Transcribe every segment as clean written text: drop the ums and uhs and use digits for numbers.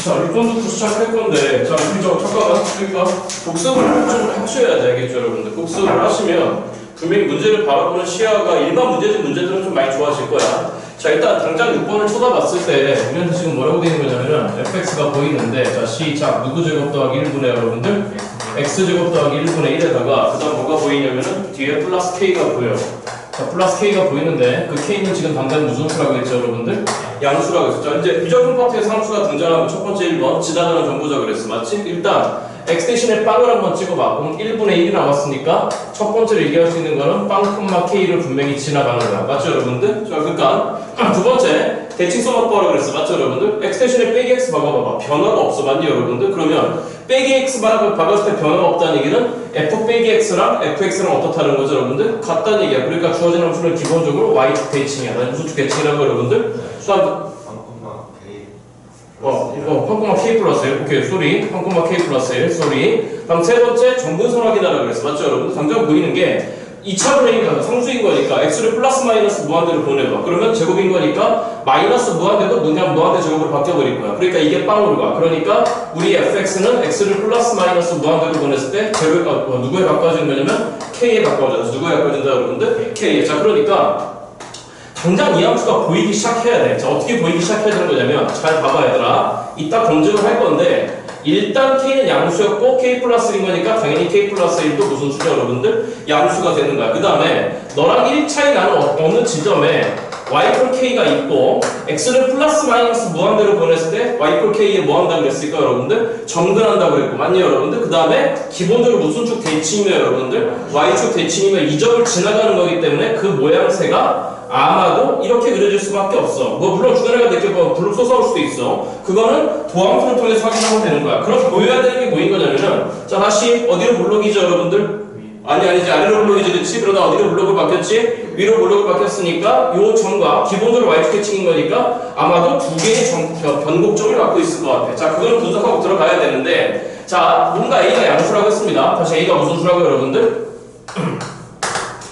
자, 일본부터 시작할 건데, 자, 잠깐만, 그러니까 복습을 좀 하셔야 되겠죠, 여러분들. 복습을 하시면 분명히 문제를 바라보는 시야가 일반 문제들은 좀 많이 좋아질 거야. 자, 일단 당장 6번을 쳐다봤을 때 우리한테 지금 뭐라고 되어 있는 거냐면은 fx가 보이는데, 자, 시작 누구 제곱 더하기 1분의 여러분들 x 제곱 더하기 1분의 1에다가 그 다음 뭐가 보이냐면은 뒤에 플러스 k가 보여요. 자, 플러스 k가 보이는데 그 k는 지금 당장 무슨 수라고 했죠, 여러분들? 양수라고 했죠. 자, 이제 비정분 파트에 상수가 등장하면 첫 번째 1번 지나가는 정보자 그랬어, 맞지? 일단 x 대신에 빵을 한번 찍어봐. 그럼 1분의 1이 나왔으니까 첫 번째로 얘기할 수 있는 거는 빵, k를 분명히 지나가는 거야. 맞죠, 여러분들? 자, 그러니까 두 번째 대칭성 확보하라고 그랬어. 맞죠, 여러분들? x 대신에 빼기 x 박아봐봐. 변화가 없어. 맞니, 여러분들? 그러면 빼기 x 박았을 때 변화가 없다는 얘기는 f 빼기 x랑 fx랑 어떻다는 거죠, 여러분들? 같다는 얘기야. 그러니까 주어진 함수는 기본적으로 y축 대칭이야. 난 무슨 축 대칭이라고, 여러분들? 펑코마 k 플러스 1. 오케이, 쏘리. 펑코마 k 플러스 1. 쏘리. 다음 세 번째 정분선 확인하라 그랬어. 맞죠, 여러분? 당장 보이는 게 2차 분행이니까 상수인 거니까 x를 플러스 마이너스 무한대로 보내봐. 그러면 제곱인 거니까 마이너스 무한대도 그냥 무한대 제곱으로 바뀌어버릴 거야. 그러니까 이게 빵으로 가. 그러니까 우리 fx는 x를 플러스 마이너스 무한대로 보냈을 때 누구에 바꿔지는 거냐면 k에 바꿔져서 누구에 바꿔진다, 여러분들? k에. 자, 그러니까 당장 이 함수가 보이기 시작해야 돼. 자, 어떻게 보이기 시작해야 되는 거냐면 잘 봐봐, 얘들아. 이따 검증을 할 건데 일단 k는 양수였고 k 플러스 1인 거니까 당연히 k 플러스 1도 무슨 수죠, 여러분들? 양수가 되는 거야. 그 다음에 너랑 1차이 나는 어느 지점에 y k가 있고 x를 플러스 마이너스 무한대로 보냈을 때 y k에 뭐 한다고 그랬을까, 여러분들? 정근한다고 그랬고, 맞니, 여러분들? 그 다음에 기본적으로 무슨 축 대칭이면, 여러분들? y축 대칭이면 이 점을 지나가는 거기 때문에 그 모양새가 아마도 이렇게 그려질 수밖에 없어. 뭐 물론 주간에가 느껴보면 블록 쏟아올 수도 있어. 그거는 도함수를 통해서 확인하면 되는 거야. 그럼 보여야 되는 게 뭐인 거냐면은, 자, 다시 어디로 블록이죠, 여러분들? 아니지, 아래로 블록이지, 그렇지? 그러다 어디로 블록을 바뀌었지? 위로 블록을 바뀌었으니까 요 점과 기본적으로 y축 대칭인 거니까 아마도 두 개의 변곡점을 갖고 있을 것 같아. 자, 그걸 분석하고 들어가야 되는데, 자, 뭔가 a가 양수라고 했습니다. 다시 a가 무슨 수라고, 여러분들?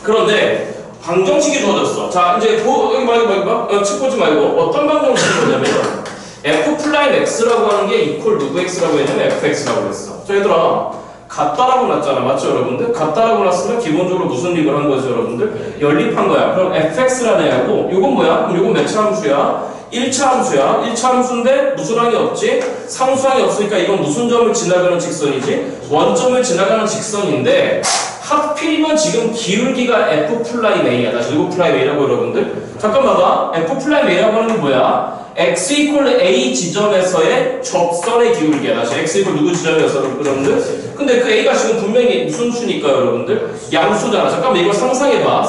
그런데 방정식이 주어졌어. 자, 이제 여기 말고 책 보지 말고 어떤 방정식인 거냐면 f 플라임 x라고 하는 게 이퀄 누구 x라고 했냐면 fx라고 했어. 자, 얘들아, 같다라고 났잖아. 맞죠, 여러분들? 같다라고 났으면 기본적으로 무슨 립을 한 거죠, 여러분들? 연립한 거야. 그럼 fx라는 애하고 요건 뭐야? 그럼 요건 몇 차 함수야? 1차 함수야. 1차 함수인데 무슨 항이 없지? 상수항이 없으니까 이건 무슨 점을 지나가는 직선이지? 원점을 지나가는 직선인데 하필이면 지금 기울기가 f 플라임 a야. 다시 누구 플라임 a라고, 여러분들? 잠깐 봐봐. f 플라임 a라고 하는 게 뭐야? x 이퀄 a 지점에서의 접선의 기울기야. 다시 x 이퀄 누구 지점에서, 여러분들? 근데 그 a가 지금 분명히 무슨 수니까, 여러분들? 양수잖아. 잠깐만 이걸 상상해봐.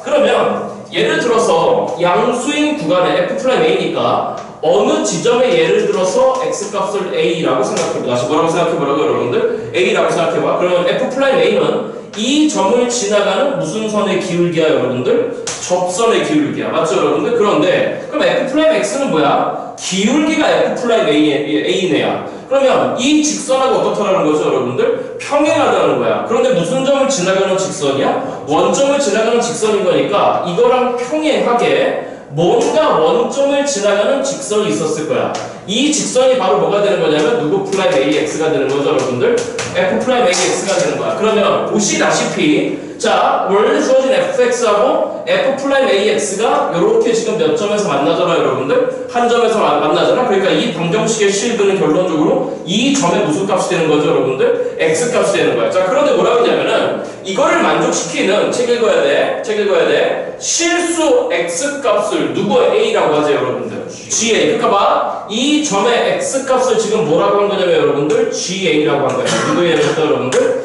그러면 예를 들어서 양수인 구간에 f 플라임 a니까 어느 지점에 예를 들어서 x값을 a라고 생각해봐. 다시 뭐라고 생각해보라고, 여러분들? a라고 생각해봐. 그러면 f 플라임 a는 이 점을 지나가는 무슨 선의 기울기야, 여러분들? 접선의 기울기야. 맞죠, 여러분들? 그런데 그럼 f 플라임 x는 뭐야? 기울기가 f 플라임 a네야. 그러면 이 직선하고 어떻다라는 거죠, 여러분들? 평행하다는 거야. 그런데 무슨 점을 지나가는 직선이야? 원점을 지나가는 직선인 거니까 이거랑 평행하게 뭔가 원점을 지나가는 직선이 있었을 거야. 이 직선이 바로 뭐가 되는 거냐면 누구 플라임 AX가 되는 거죠, 여러분들? F 플라임 AX가 되는 거야. 그러면 보시다시피 자, 원래 주어진 fx하고 f 플라임 ax가 이렇게 지금 몇 점에서 만나잖아, 여러분들? 한 점에서 만나잖아. 그러니까 이 방정식의 실근은 결론적으로 이 점의 무슨 값이 되는 거죠, 여러분들? x 값이 되는 거야. 자, 그런데 뭐라고 했냐면은 이거를 만족시키는 책 읽어야 돼. 실수 x 값을 누구 a라고 하죠, 여러분들? ga. 그러니까 봐, 이 점의 x 값을 지금 뭐라고 한 거냐면, 여러분들? ga라고 한 거야. 누구에 대해서, 여러분들?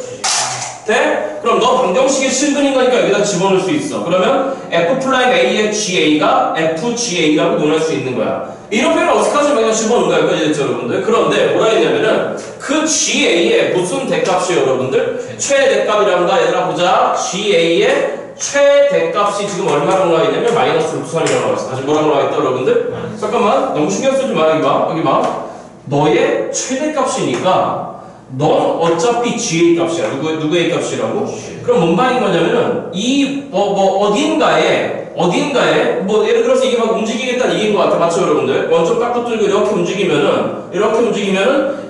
돼? 그럼 너 방정식의 실근인 거니까 여기다 집어넣을 수 있어. 그러면 f 플라임 a의 ga가 fga라고 논할 수 있는 거야. 이런 표현을 어색하지만 그냥 집어넣은 거야. 여기까지 됐죠, 여러분들? 그런데 뭐라 했냐면은 그 ga의 무슨 대값이에요, 여러분들? 최대값이란다. 얘들아 보자. ga의 최대값이 지금 얼마라고 나와 있냐면 마이너스 루트선이라고 나와 있어. 다시 뭐라고 나와 있다, 여러분들? 잠깐만, 너무 신경 쓰지 마. 여기 봐. 너의 최대값이니까 넌 어차피 GA 값이야. 누구의 값이라고? 그럼 뭔 말인 거냐면은 이 어딘가에 어딘가에 뭐 예를 들어서 이게 막 움직이겠다는 얘기인 것 같아. 맞죠 여러분들? 원점 딱 붙들고 이렇게 움직이면은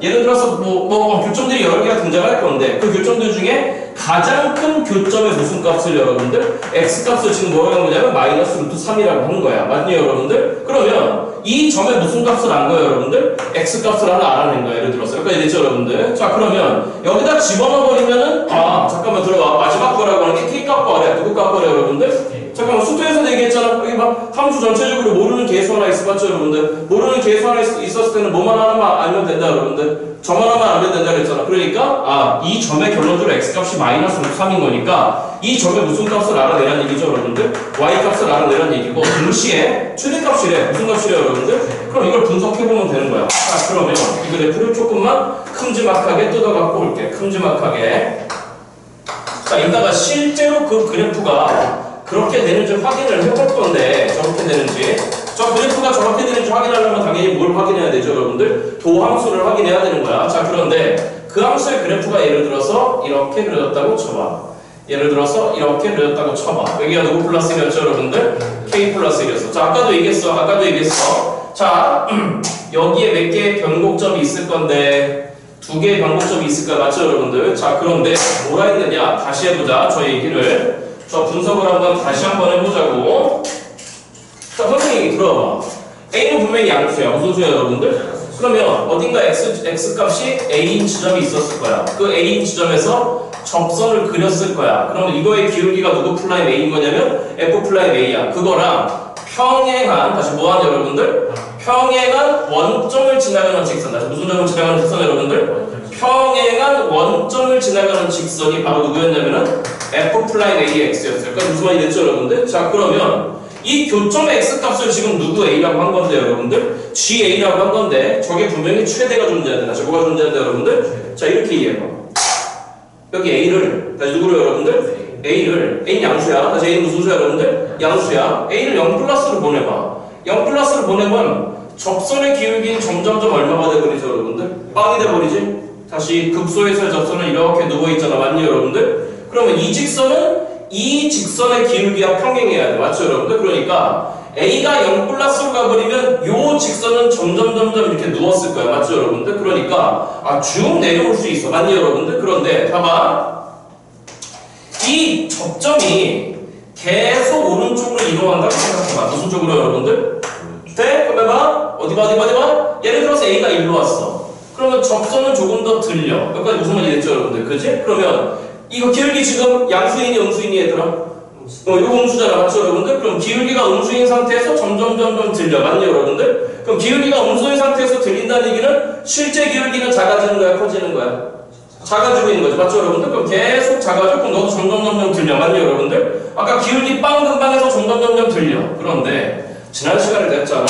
예를 들어서 뭐 교점들이 여러 개가 등장할 건데 그 교점들 중에 가장 큰 교점의 무슨 값을 여러분들 x값을 지금 뭐라고 한 거냐면 마이너스 루트 3이라고 하는 거야. 맞니 여러분들? 그러면 이 점의 무슨 값을 안 거예요 여러분들? x값을 하나 알아낸 거야. 예를 들어서 여기까지 됐죠 여러분들? 자 그러면 여기다 집어넣어 버리면은 잠깐만 들어봐. 마지막 거라고 하는 게 k값 거래. 누구 값 거래 여러분들? 잠깐만 수투에서 얘기했잖아. 여기 막 함수 전체적으로 모르는 계수 하나 있어. 맞죠 여러분들? 모르는 계수 하나 있었을 때는 뭐만 하나만 알면 된다 여러분들. 점 하나만 알면 된다 그랬잖아. 그러니까 이 점의 결론적으로 x값이 마이너스 3인 거니까 이 점의 무슨 값을 알아내라는 얘기죠 여러분들? y값을 알아내라는 얘기고 동시에 최대값이래. 무슨 값이래 여러분들? 그럼 이걸 분석해보면 되는 거야. 자 그러면 이 그래프를 조금만 큼지막하게 뜯어갖고 올게. 큼지막하게. 자 이따가 실제로 그 그래프가 그렇게 되는지 확인을 해볼 건데 저렇게 되는지 저 그래프가 저렇게 되는지 확인하려면 당연히 뭘 확인해야 되죠 여러분들? 도함수를 확인해야 되는 거야. 자 그런데 그 함수의 그래프가 예를 들어서 이렇게 그려졌다고 쳐봐. 예를 들어서 이렇게 그려졌다고 쳐봐. 여기가 누구 플러스 1이었죠 여러분들? k 플러스 1이었어. 자 아까도 얘기했어. 자 여기에 몇 개의 변곡점이 있을 건데 2개의 변곡점이 있을까 맞죠 여러분들? 자 그런데 뭐라 했느냐 다시 해보자. 저 얘기를 저 분석을 다시 한번 해보자고. 자, 선생님이 들어봐. A는 분명히 양수야. 무슨 수야, 여러분들? 그러면 어딘가 X 값이 A인 지점이 있었을 거야. 그 A인 지점에서 접선을 그렸을 거야. 그러면 이거의 기울기가 누구 플라임 A인 거냐면 F 플라임 A야. 그거랑 평행한, 다시 뭐하냐, 여러분들? 평행한 원점을 지나가는 직선. 다시 무슨 점을 지나가는 직선, 여러분들? 평행한 원점을 지나가는 직선이 바로 누구였냐면은 F 플라임 AX였어요. 그러니까 무슨 말이 됐죠, 여러분들? 자, 그러면 이 교점의 X값을 지금 누구 A라고 한 건데, 여러분들? GA라고 한 건데, 저게 분명히 최대가 존재한다. 다시 뭐가 존재한다, 여러분들? 자, 이렇게 이해해봐. 여기 A를, 다시 누구로, 여러분들? A는 양수야. 다시 A는 무슨 수야, 여러분들? 양수야. A를 0 플러스로 보내봐. 0 플러스로 보내면 접선의 기울기는 점점점 얼마가 돼버리죠, 여러분들? 빵이 돼버리지? 다시 급소에서의 접선은 이렇게 누워있잖아. 맞니, 여러분들? 그러면 이 직선의 기울기와 평행해야 돼. 맞죠, 여러분들? 그러니까 A가 0 플러스로 가버리면 요 직선은 점점 이렇게 누웠을 거야. 맞죠, 여러분들? 그러니까 쭉 내려올 수 있어. 맞니, 여러분들? 그런데 봐봐. 이 접점이 계속 오른쪽으로 이동한다고 생각해봐. 무슨 쪽으로, 여러분들? 돼? 그럼 해봐. 어디 봐. 예를 들어서 A가 일로 왔어. 그러면 접선은 조금 더 들려. 여기까지 무슨 말이 됐죠, 여러분들? 그지? 그러면 이거 기울기 지금 양수인이 음수인이 얘들아? 이거 음수잖아. 맞죠, 여러분들? 그럼 기울기가 음수인 상태에서 점점 들려. 맞니, 여러분들? 그럼 기울기가 음수인 상태에서 들린다는 얘기는 실제 기울기는 작아지는 거야, 커지는 거야? 작아지고 있는 거죠. 맞죠, 여러분들? 그럼 계속 작아져. 그럼 너도 점점 들려. 맞니, 여러분들? 아까 기울기 빵금빵해서 점점 들려. 그런데 지난 시간에 됐잖아.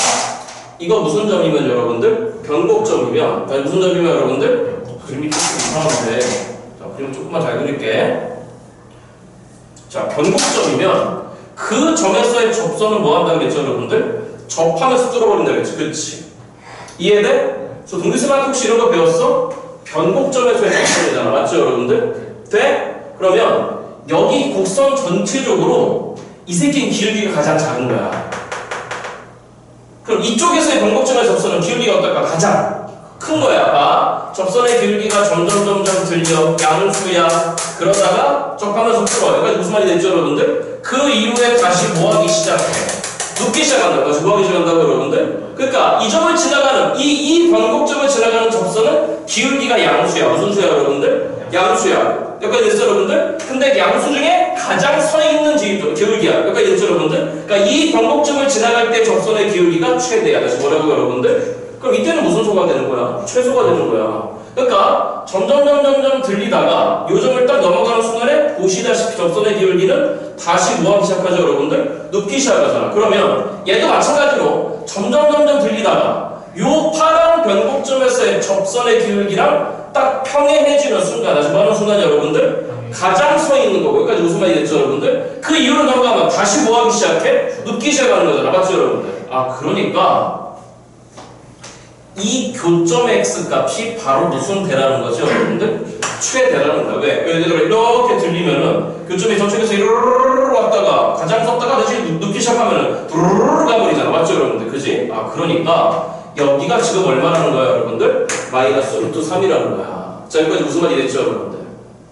이거 무슨 점이면 여러분들? 변곡점이면 무슨 점이면 여러분들? 그림이 조금 이상한데 자, 그림 조금만 잘 그릴게. 자, 변곡점이면 그 점에서의 접선은 뭐 한다고 그랬죠, 여러분들? 접하면서 뚫어버린다고 그랬지. 그치? 이해돼? 저 동기스마트 혹시 이런 거 배웠어? 변곡점에서의 접선이잖아. 맞죠, 여러분들? 돼? 그러면 여기 곡선 전체적으로 이 새끼는 기울기가 가장 작은 거야. 그럼 이쪽에서의 변곡점의 접선은 기울기가 어떨까? 가장 큰 거야. 접선의 기울기가 점점 들려. 양수야. 그러다가 접하면서 풀어. 여기까지 무슨 말이 됐죠, 여러분들? 그 이후에 다시 뭐 하기 시작해? 눕기 시작한다고. 다시 뭐 하기 시작한다고, 여러분들? 그러니까 이 점을 지나가는 이 변곡점을 지나가는 접선은 기울기가 양수야. 무슨 수야, 여러분들? 양수야. 여기까지 됐죠, 여러분들? 근데 양수 중에 가장 서 있는 기울기야. 여기까지 됐죠, 여러분들? 그러니까 이 변곡점을 지나갈 때 접선의 기울기가 최대야. 다시 뭐라고, 여러분들? 그럼 이때는 무슨 소가 되는 거야? 최소가 되는 거야. 그러니까 점점 들리다가 요 점을 딱 넘어가는 순간에 보시다시피 접선의 기울기는 다시 뭐 하기 시작하죠, 여러분들? 눕기 시작하잖아. 그러면 얘도 마찬가지로 점점 들리다가 요 파란 변곡점에서의 접선의 기울기랑 딱 평행해지는 순간, 다시 뭐 하는 순간, 여러분들? 가장 서 있는 거고, 여기까지 무슨 말이 됐죠, 여러분들? 그 이후로 넘어가면 다시 뭐 하기 시작해? 눕기 시작하는 거잖아. 맞죠, 여러분들? 그러니까 이 교점 X 값이 바로 무슨 대라는 거죠, 여러분들? 최대라는 거야. 왜? 예를 들어 이렇게 들리면은 교점이 저쪽에서 이르르르 왔다가 가장 섰다가 다시 눕기 시작하면은 두루루루 가버리잖아. 맞죠 여러분들? 그지? 아 그러니까 여기가 지금 얼마라는 거야 여러분들? 마이너스 루트 3이라는 거야. 자 여기까지 무슨 말이 됐죠 여러분들?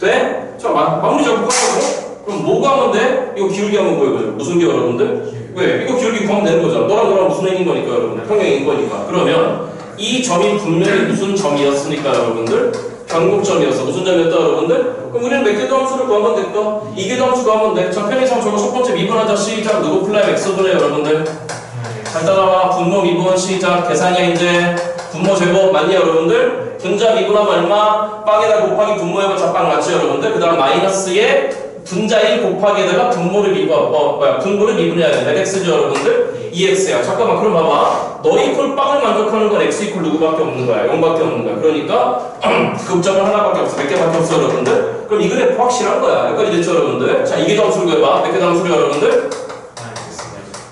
돼? 자 마무리 작업 하고 그럼 뭐가 하면 돼? 이거 기울기 하면 뭐예요? 무슨 게 여러분들? 왜? 이거 기울기 구하면 되는 거잖아. 너랑 무슨 행인 거니까 여러분들. 평행인 거니까. 그러면 이 점이 분명히 무슨 점이었으니까 여러분들? 변곡점이었어. 무슨 점이었다 여러분들? 그럼 우리는 몇 개도 함수를 구하면 될까? 2개도 함수 구하면 돼. 자 편의상 저거 첫 번째 미분하자 시작. 누구 플라임 x분의 여러분들? 잘 따라와. 분모 미분 시작. 계산이야 이제. 분모 제곱 맞니 여러분들? 분자 미분하면 얼마? 빵에다 곱하기 분모해봐 자빵 맞지 여러분들? 그 다음 마이너스에 분자 1 곱하기에다가 분모를 미분해야 돼. 몇 x죠 여러분들? 2x야. 잠깐만 그럼 봐봐. 너 이퀄 빵을 만족하는 건 x 이퀄 누구밖에 없는 거야? 0밖에 없는 거야. 그러니까 급점은 하나밖에 없어. 몇 개밖에 없어 여러분들? 그럼 이 그래프 확실한 거야. 여기까지 됐죠 여러분들? 자 이게 점수를 구해봐. 몇 개 점수를 여러분들?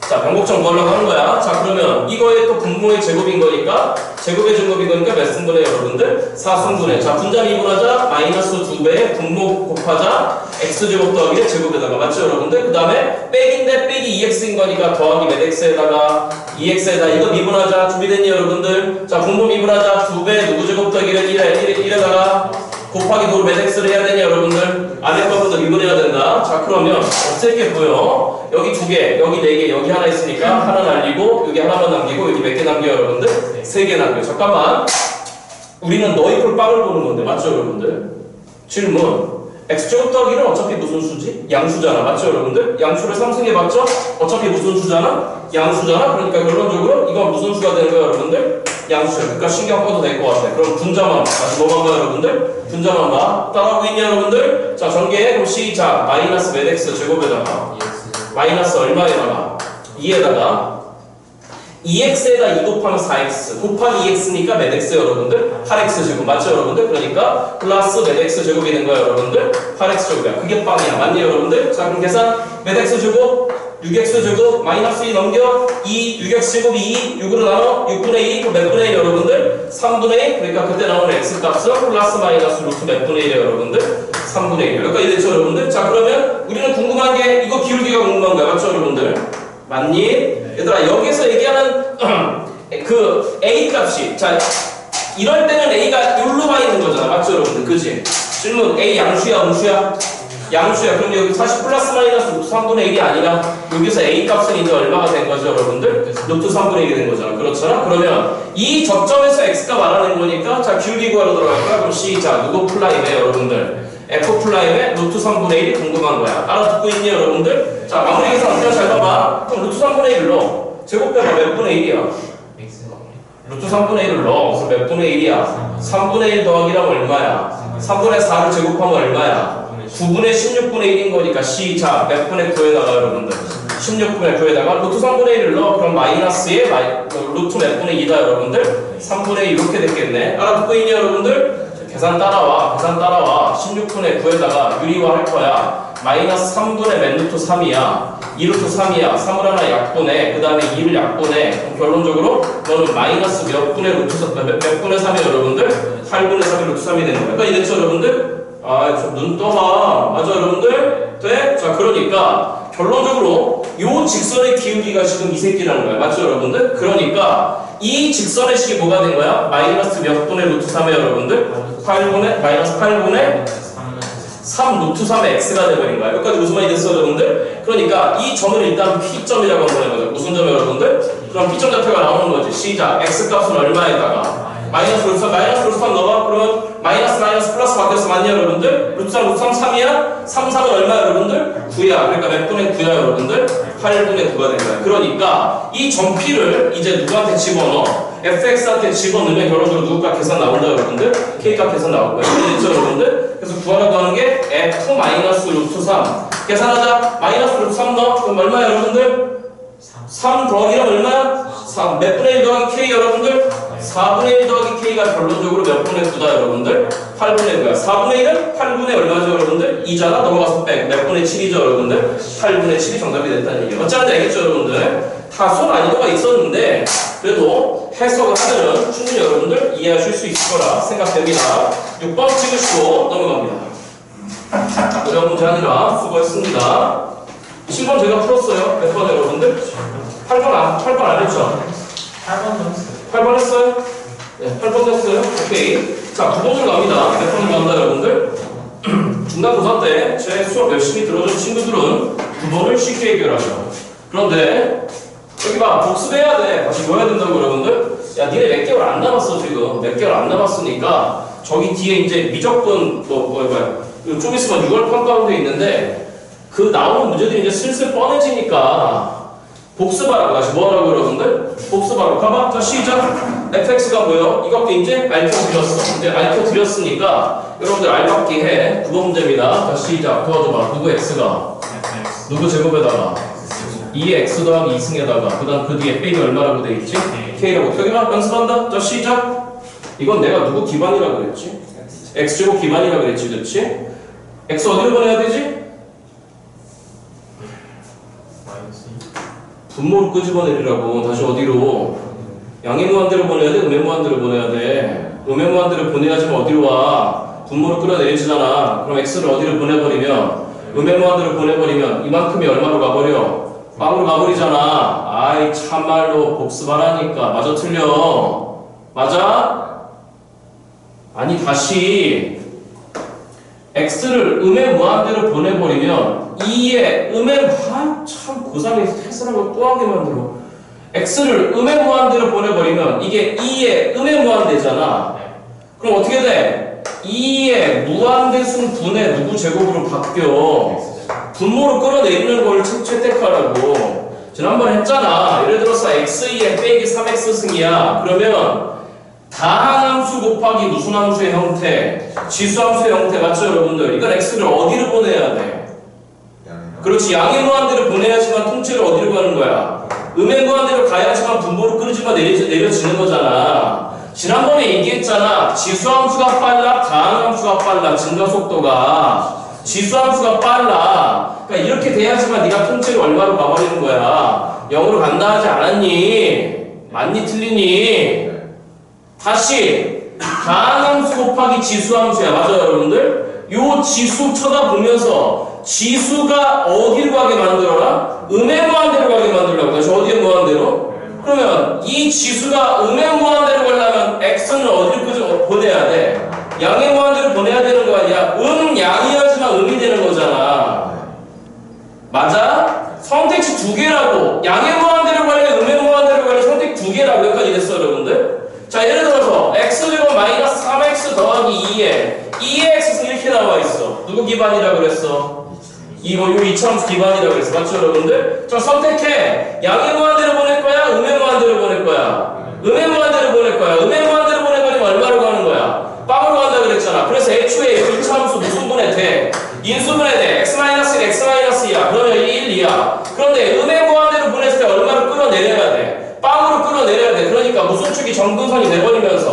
자 변곡점 구하려고 하는 거야. 자 그러면 이거에 또 분모의 제곱인 거니까 제곱의 제곱인 거니까 몇 승분해 여러분들? 4승분해. 자 분자 미분하자 마이너스 2배에 분모 곱하자 x제곱 더하기 제곱에다가 맞죠 여러분들? 그 다음에 백인데 백이 2x인 거니까 더하기 몇 x에다가 2x에다 이거 미분하자 준비됐니 여러분들? 자 분모 미분하자 2배 누구 제곱 더하기 1에다가 곱하기 도로 몇 x를 해야 되냐 여러분들? 안에 거부터 미분해야 된다. 자 그러면 어떻게 보여? 여기 2개, 여기 4개, 여기 하나 있으니까 하나 날리고 여기 하나만 남기고 여기 몇 개 남겨 여러분들? 3개 남겨. 잠깐만 우리는 너 이퀄 빵을 보는 건데 맞죠 여러분들? 질문 x제곱 더하기는 어차피 무슨 수지? 양수잖아. 맞죠 여러분들? 양수를 3승해봤죠? 어차피 무슨 수잖아? 양수잖아? 그러니까 결론적으로 이건 무슨 수가 되는 거야 여러분들? 양수야. 그러니까 신경 꺼도 될 것 같아. 그럼 분자만 봐. 다시 뭐만 봐 여러분들? 분자만 봐. 따라하고 있냐 여러분들? 자 전개 그럼 시작. 마이너스 몇 x 제곱에다가 마이너스 얼마에다가 2에다가 2x에다 2 곱하면 4x 곱하기 2x니까 몇 x 여러분들? 8x 제곱 맞죠 여러분들? 그러니까 플러스 몇 x 제곱이 된 거야 여러분들? 8x 제곱이야. 그게 빵이야. 맞니 여러분들? 자 그럼 계산 몇 x 제곱? 6x 제곱 마이너스 2 넘겨 2 6x 제곱이 2 6으로 나눠 6분의 2 그 몇 분의 1 여러분들? 3분의 1 그러니까 그때 나오는 x 값은 플러스 마이너스 루트 몇 분의 1이에요 여러분들? 3분의 1 여기까지 됐죠 여러분들? 자 그러면 우리는 궁금한 게 이거 기울기가 궁금한 거야. 맞죠 여러분들? 맞니? 얘들아 여기서 얘기하는 그 a 값이 자 이럴 때는 a가 여기로 와 있는 거잖아. 맞죠 여러분들? 그지? 질문 a 양수야 음수야? 양수야. 그럼 여기 40 플러스 마이너스 루트 3분의 1이 아니라 여기서 a 값은 이제 얼마가 된 거죠 여러분들? 루트 3분의 1이 된 거잖아. 그렇잖아? 그러면 이 접점에서 x가 말하는 거니까 자 기울기 구하러 들어갈 거야. 그럼 시작 누구 플라임에 여러분들? f 플라임에 루트 3분의 1이 궁금한 거야. 알아듣고 있니 여러분들? 자 마무리 계산 어떻게 잘 봐봐. 그럼 루트 3분의 1로 제곱해봐. 몇 분의 1이야? 루트 3분의 1을 넣어. 그래서 몇 분의 1이야? 3분의 1 더하기라면 얼마야? 3분의 4를 제곱하면 얼마야? 9분의 16분의 1인 거니까 시작 몇 분의 9에다가 여러분들 16분의 9에다가 루트 3분의 1을 넣어. 그럼 마이너스에 루트 몇 분의 2다 여러분들? 3분의 2 이렇게 됐겠네. 알아듣고 있니 여러분들? 계산 따라와. 계산 따라와. 16분의 9에다가 유리화 할 거야. 마이너스 3분의 몇 루트 3이야. 2루트 3이야. 3을 하나 약분해. 그 다음에 2를 약분해. 그럼 결론적으로 너는 마이너스 몇 분의 루트 3, 몇 분의 3이 여러분들? 8분의 3이 루트 3이 되는 거야. 그러니까 이랬죠 여러분들? 아, 좀 눈 떠봐. 맞아 여러분들? 돼? 자 그러니까 결론적으로 요 직선의 기울기가 지금 이 새끼라는 거야. 맞죠 여러분들? 그러니까 이 직선의 식이 뭐가 된 거야? 마이너스 몇 분의 루트 3에 여러분들? 8분의 마이너스 8분의 3 루트 3의 x가 되버린 거야. 여기까지 무슨 말이 됐어 여러분들? 그러니까 이 점을 일단 P점이라고 한번 해보자. 무슨 점 여러분들? 그럼 P점 자체가 나오는 거지. 시작. x값은 얼마에다가? 마이너스 루트 3 넣어봐. 그러면 마이너스 플러스 바뀌었어. 맞냐 여러분들? 루트 3 3이야? 3 3은 얼마 여러분들? 9야. 그러니까 몇 분의 9야 여러분들? 8분의 9가 된 거야. 그러니까 이 점 P를 이제 누구한테 집어넣어? fx한테 집어넣으면 결론적으로 누구값 계산 나온다 여러분들? k값 계산 나올 거야. 이해됐죠 여러분들? 그래서 구하라고 하는 게 f 마이너스 루트 3 계산하자. 마이너스 루트 3 넣어. 그럼 얼마야 여러분들? 3 더하기랑 얼마야? 3 몇 분의 1 더하기 k 여러분들? 4분의 1 더하기 k가 결론적으로 몇 분의 9다 여러분들? 8분의 9야. 4분의 1은 8분의 얼마죠 여러분들? 2잖아. 넘어가서 백. 몇 분의 7이죠 여러분들? 8분의 7이 정답이 됐다는 얘기예요. 어찌하는지 알겠죠 여러분들? 다소 난이도가 있었는데 그래도 해석을 하면은 충분히 여러분들 이해하실 수 있을 거라 생각됩니다. 6번 찍으시고 넘어갑니다. 어려운 문제 아니라 수고했습니다. 7번 제가 풀었어요. 몇 번 여러분들? 8번 안 했죠? 8번도 했어요. 8번 했어요? 네, 8번 했어요. 오케이. 자, 9번으로 갑니다. 몇 번으로 갑니다, 여러분들? 중간고사 때 제 수업 열심히 들어준 친구들은 9번을 쉽게 해결하죠. 그런데 여기 봐, 복습해야 돼. 다시 뭐 해야 된다고, 여러분들? 야, 니네 몇 개월 안 남았어, 지금. 몇 개월 안 남았으니까 저기 뒤에 이제 미적분 좀 있으면 6월 평가원도 있는데 그 나오는 문제들이 이제 슬슬 뻔해지니까 복습하라고. 다시 뭐하라고, 여러분들? 복습하라고. 가봐. 자, 시작. fx가 뭐예요? 이것도 이제 알려드렸어. 이제 알려드렸으니까 여러분들 알맞기 해. 9번 문제입니다. 자, 시작. 도와줘봐. 누구 x가? 누구 제곱에다가? 2x 더하기 2승에다가 그 다음 그 뒤에 빼기 얼마라고 돼 있지? k라고. 여기만 연습한다. 자, 시작. 이건 내가 누구 기반이라고 그랬지? x제곱 기반이라고 그랬지, 그렇지? x 어디로 보내야 되지? 분모를 끄집어내리라고. 다시 어디로? 양의 무한대로 보내야 돼? 음의 무한대로 보내야 돼? 음의 무한대로 보내야지만 어디로 와? 분모를 끌어내리잖아. 그럼 x를 어디로 보내버리면? 음의 무한대로 보내버리면 이만큼이 얼마로 가버려? 빵으로 가버리잖아. 아이 참말로 복습하라니까. 맞아 틀려? 맞아? 아니 다시 x를 음의 무한대로 보내버리면 2의 음의 참 고3에서 테스트라고 또 하게 만들어. x를 음의 무한대로 보내버리면 이게 2의 음의 무한대잖아. 그럼 어떻게 돼? 2의 무한대순 분의 누구 제곱으로 바뀌어? 분모로 끌어내리는 걸 채택하라고. 지난번에 했잖아. 예를 들어서 x2의 빼기 3x승이야. 그러면 다항함수 곱하기 무슨 함수의 형태? 지수함수의 형태. 맞죠, 여러분들? 이건 x를 어디로 보내야 돼? 그렇지. 양의 무한대로 보내야지만 통째로 어디로 가는 거야? 음의 무한대로 가야지만 분모로 끌어지만 내려지는 거잖아. 지난번에 얘기했잖아. 지수함수가 빨라, 다항함수가 빨라. 증가 속도가. 지수함수가 빨라. 그러니까 이렇게 돼야지만 네가 통째로 얼마로 가버리는 거야. 0으로 간다 하지 않았니? 맞니 틀리니? 다시 다항함수 곱하기 지수함수야. 맞아요, 여러분들? 요 지수 쳐다보면서 지수가 어디로 가게 만들어라? 음의 무한대로 가게 만들려고. 다시 어디의 무한대로? 그러면 이 지수가 음의 무한대로 가려면 x는 어디로 보내야 돼? 양의 무한대로 보내야 되는 거 아니야? 양이어야지만 음이 되는 거잖아. 맞아? 선택지 두 개라고. 양의 무한대로 가려면 음의 무한대로 가려면 선택 두 개라고. 여기까지 됐어, 여러분들? 자, 예를 들어서 x제곱 마이너스 3x 더하기 2의 x승 이렇게 나와 있어. 누구 기반이라고 그랬어? 이거 이차함수 기반이라고 그랬어. 맞죠, 여러분들? 자, 선택해. 양의 무한대로 보낼 거야? 음의 무한대로 보낼 거야? 음의 무한대로 보낼 거야. 음의 무한대로 보내버리면 얼마로 가는 거야? 빵으로 간다 그랬잖아. 그래서 애초에 이차함수 무슨 분해 돼? 인수분해 돼. x-1, x-2야. 그러면 1, 2야. 그런데 음의 무한대로 보냈을 때 얼마를 끌어내려야 돼? 빵으로 끌어내려야 돼. 그러니까 무슨 축이 정근선이 돼버리면서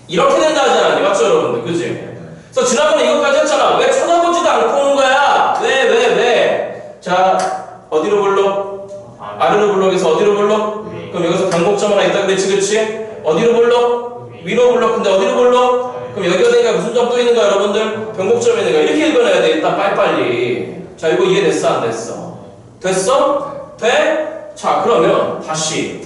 이렇게 된다 하잖아. 맞죠, 여러분들? 그치? 그래서 지난번에 이것까지 했잖아. 왜 쳐다보지도 않고 오는 거야? 왜? 자, 어디로 불러? 아래로 불러서 어디로 불러? 그럼 여기서 변곡점 하나 있다 그랬지, 그치? 어디로 불러? 위로 불러. 근데 어디로 불러? 그럼 여기가 되니까 무슨 점 또 있는 거야, 여러분들? 변곡점이 있는 거야. 이렇게 읽어내야 돼. 일단 빨리빨리. 자, 이거 이해됐어, 안 됐어? 됐어? 돼? 자, 그러면 다시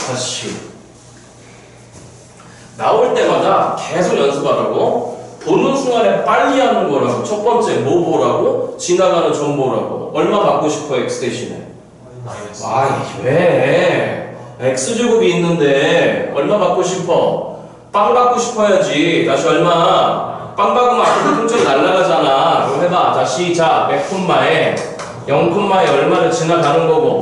나올 때마다 계속 연습하라고. 보는 순간에 빨리 하는 거라고. 첫 번째 뭐 보라고? 지나가는 점 보라고. 얼마 받고 싶어, x 대신에? 아이, 왜? x제곱이 있는데 얼마 받고 싶어? 빵 받고 싶어야지. 다시 얼마? 빵 받으면 앞으로 통째로 날라가잖아. 그럼 해봐. 자, 시작. 몇 콤마에 0콤마에 얼마를 지나가는 거고.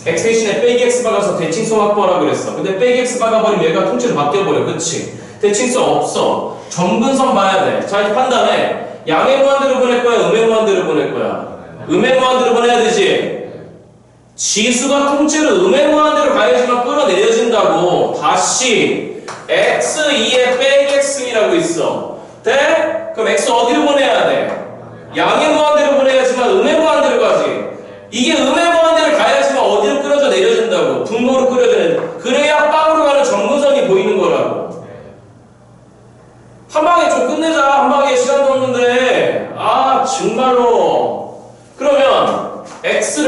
x 대신에 빼기 x 박아서 대칭성 확보하라고 그랬어. 근데 빼기 x 박아버리면 얘가 통째로 바뀌어버려. 그치? 대칭성 없어. 점근선 봐야 돼. 자, 이제 판단해. 양의 무한대로 보낼 거야? 음의 무한대로 보낼 거야? 음의 무한대로 보내야 되지? 지수가 통째로 음의 무한대로 가야지만 끌어내려진다고. 다시 x2의 빼기 x이라고 있어. 돼? 그럼 x 어디로 보내야 돼? 양의 무한대로 보내야지만 음의 무한대로 가지. 이게 음의 무한대로 가야지만 어디로 끌어져 내려진다고. 분모로 끌어져 내려. 그래야 빵으로 가는 정근선이 보이는 거라고.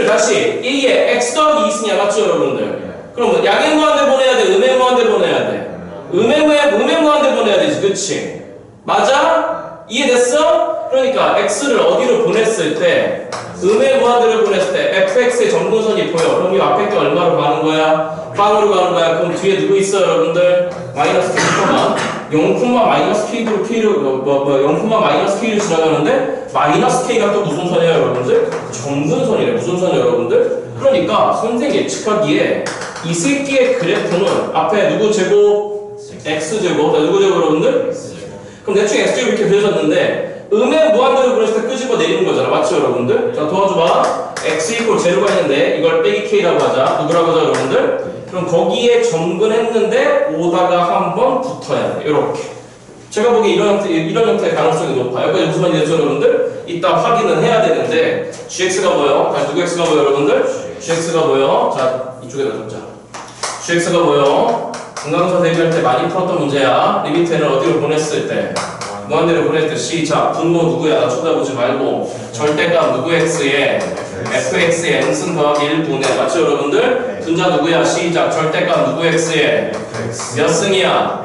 x를 다시 A에 x 더하기 2 있으냐 맞죠 여러분들? 그럼 양의 무한대 보내야 돼? 음의 무한대 보내야 돼? 음의 무한대 보내야 되지 그치? 맞아? 이해됐어? 그러니까 x를 어디로 보냈을 때 음의 무한대를 보냈을 때 fx의 정분선이 보여. 그럼 이 앞에 게 얼마로 가는 거야? 빵으로 가는 거야. 그럼 뒤에 누구 있어 여러분들? 마이너스 K만 0, 마이너스 K로 0, 마이너스 K로 지나가는데 마이너스 K가 또 무슨 선이야 여러분들? 정분선이래. 무슨 선이야 여러분들? 그러니까 선생이 예측하기에 이 새끼의 그래프는 앞에 누구 제곱? X제곱. 누구 제곱 여러분들? 그럼 대충 X제곱 이렇게 그려졌는데 음의 무한대로 보냈을 때 끄집어 내리는 거잖아. 맞죠 여러분들? 자 도와줘봐. X 이퀄 제로가 있는데 이걸 빼기 K라고 하자. 누구라고 하자 여러분들? 그럼 거기에 정근했는데 오다가 한번 붙어야 돼. 이렇게. 제가 보기에 이런 형태의 가능성이 높아요. 여기까지 무슨 말이 되죠 여러분들? 이따 확인은 해야 되는데 gx가 뭐예요? 다시 누구 x가 뭐예요 여러분들? gx가 뭐예요? 자 이쪽에다 줬자. gx가 뭐예요? 분강사 대비할 때 많이 풀었던 문제야. 리미트는 어디로 보냈을 때? 무한대로 보낼 때 시작. 분모 누구야? 나 쳐다보지 말고 절대값 누구 x에 fx의 n승 더하기 1분의 맞죠 여러분들? 분자 누구야? 시작. 절대값 누구 x에 몇 승이야?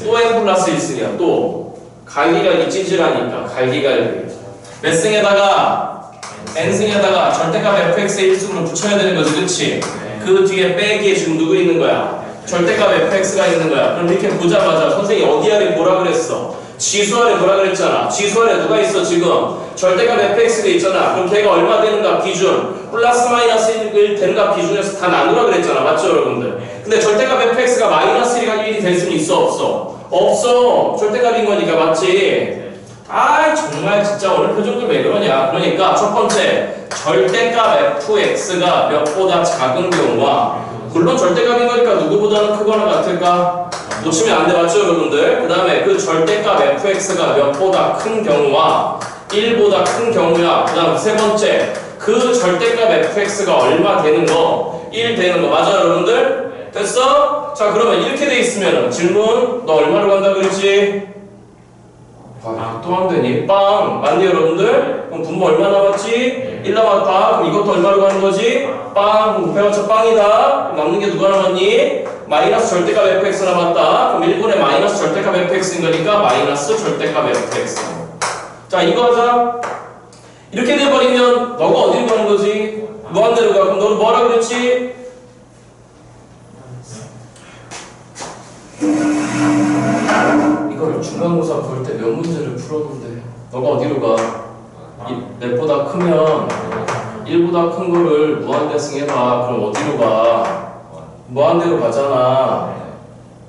또 n 플러스 1승이야. 또 갈기갈기 찌질하니까 갈기갈기 몇 승에다가 n승에다가 절대값 fx의 1승을 붙여야 되는 거지 그치? 그 뒤에 빼기에 지금 누구 있는 거야? 절대값 fx가 있는 거야. 그럼 이렇게 보자마자 선생님이 어디 아래 뭐라 그랬어? 지수 아래 뭐라 그랬잖아. 지수 아래 누가 있어 지금? 절대값 fx가 있잖아. 그럼 걔가 얼마 되는 값 기준? 플러스 마이너스 1 되는 값 기준에서 다 나누라 그랬잖아. 맞죠 여러분들? 근데 절대값 fx가 마이너스 1이 될 수는 있어 없어? 없어. 절대값인 거니까 맞지? 아이 정말 진짜 오늘 표정들 왜 그러냐. 그러니까 첫 번째 절대값 fx가 몇보다 작은 경우와 물론 절대값인 거니까 누구보다는 크거나 같을까? 놓치면 안 돼. 맞죠 여러분들? 그 다음에 그 절대값 fx가 몇보다 큰 경우와 1보다 큰 경우야. 그 다음 세 번째 그 절대값 fx가 얼마 되는 거? 1 되는 거. 맞아 여러분들? 됐어? 자 그러면 이렇게 돼 있으면 질문 너 얼마로 간다 그랬지? 또 안 되니? 빵! 맞니 여러분들? 그럼 분모 얼마 남았지? 1 남았다. 그럼 이것도 얼마로 가는 거지? 빵! 그럼 곱해봤자 빵이다. 그럼 남는 게 누가 남았니? 마이너스 절대값 fx 남았다. 그럼 1분의 마이너스 절대값 fx인 거니까 마이너스 절대값 fx. 자 이거 하자. 이렇게 돼버리면 너가 어디로 가는 거지? 무한대로 가. 그럼 너는 뭐라 그랬지? 이거를 중간고사 볼 때 몇 문제를 풀었는데 너가 어디로 가? 넷보다 크면 1보다 큰 거를 무한대승 해봐. 그럼 어디로 가? 무한대로 가잖아.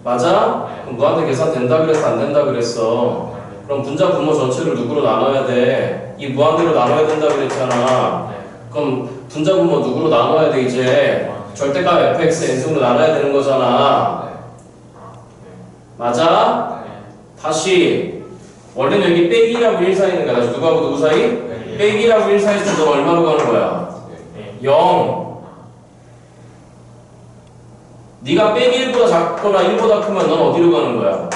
맞아? 그럼 무한대 계산 된다 그랬어? 안 된다 그랬어? 그럼 분자 분모 전체를 누구로 나눠야 돼? 이 무한대로 나눠야 된다 그랬잖아. 그럼 분자 분모 누구로 나눠야 돼 이제? 절대값 fx n승으로 나눠야 되는 거잖아. 맞아? 다시 원래는 여기 빼기라고 1 사이 있는 거야. 다시 누구하고 누구 사이? 빼기라고 1 사이 있으면 너 얼마로 가는 거야? 0. 네가 빼기 1보다 작거나 1보다 크면 넌 어디로 가는 거야?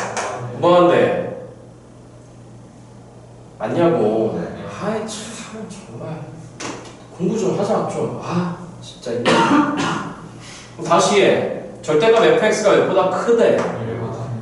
무한대. 맞냐고. 아이 참 정말 공부 좀 하자 좀. 아 진짜 다시 해. 절대값 fx가 몇보다 크대.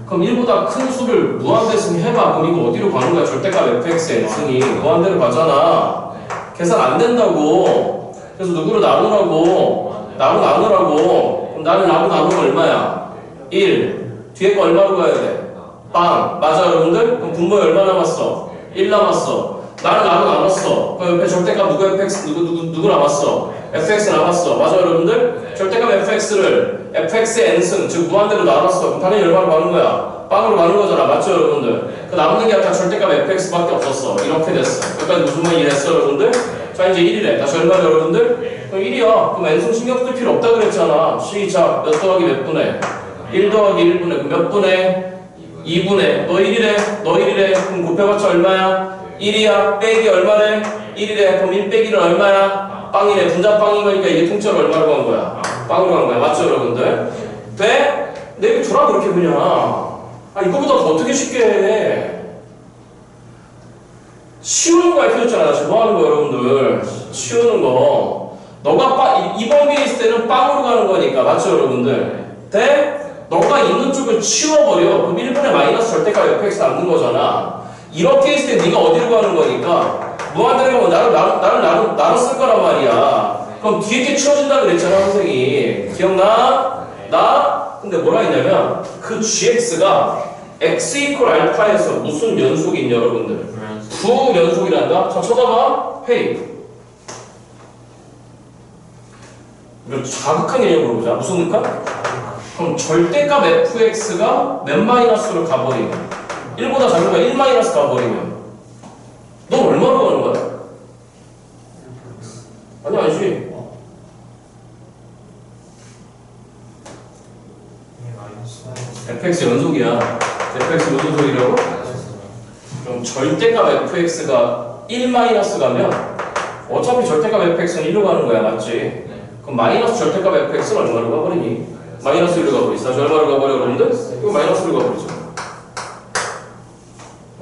그럼 1보다 큰 수를 무한대승 해봐. 그럼 이거 어디로 가는 거야? 절대값 fx n승이 무한대로 가잖아. 계산 안 된다고. 그래서 누구로 나누라고? 나누라고. 그럼 나는 나누면 얼마야? 1. 뒤에 거 얼마로 가야 돼? 빵. 맞아 여러분들? 그럼 분모에 얼마 남았어? 1 남았어. 나는 나눴어. 그럼 옆에 절대값 누구 fx 누구 남았어? fx 남았어. 맞아 여러분들? 절대값 fx를 fx의 n승 즉 무한대로 나눴어. 그럼 당연히 얼마로 가는 거야? 빵으로 가는 거잖아. 맞죠 여러분들? 그 남는 게 아까 절대값 fx밖에 없었어. 이렇게 됐어. 여기까지 무슨 말이 됐어 여러분들? 자 이제 1이래. 다시 얼마야 여러분들? 그럼 1이야. 그럼 n승 신경 쓸 필요 없다 그랬잖아. 시작. 몇 더하기 몇 분의? 1 더하기 1분의 그럼 몇 분의? 2분의 너 1이래. 너 1이래. 그럼 곱해봤자 얼마야? 1이야. 빼기 얼마래? 1이래. 그럼 1 빼기는 얼마야? 빵이래. 분자 빵인 거니까 이게 통째로 얼마로 간 거야? 빵으로 간 거야. 맞죠 여러분들? 돼? 내 얘기 줘라 그렇게 그냥. 아 이거보다 더 어떻게 쉽게 해. 쉬우는 거 알려줬잖아. 지금 뭐 하는 거 여러분들. 쉬우는 거. 너가 2번 비에 있을 때는 빵으로 가는 거니까 맞죠 여러분들? 돼? 너가 있는 쪽을 치워버려. 그럼 1분의 마이너스 절대값 fx 남는 거잖아. 이렇게 있을 때 네가 어디로 가는 거니까 무한대로 가면 나를 쓸 거란 말이야. 그럼 뒤에 게 치워진다 그랬잖아 선생님. 기억나? 나? 근데 뭐라 했냐면 그 gx가 x 이퀄 알파에서 무슨 연속이 있냐 여러분들? 부연속이란다? 자 쳐다봐. 헤이. 이거 자극한 개념으로 보자. 무슨 극한? 그럼 절대값 fx가 몇 마이너스로 가버리면 1보다 작으면 1 마이너스 가버리면 넌 얼마로 가는 거야? 아니 아니지. fx 연속이야. fx 무슨 소리라고? 그럼 절대값 fx가 1 마이너스 가면 어차피 절대값 fx는 1로 가는 거야 맞지? 그럼 마이너스 절대값 fx는 얼마로 가버리니? 마이너스 1로 가버리지. 다시 얼마로 가버려 그러는데? 이거 마이너스 1로 가버리죠.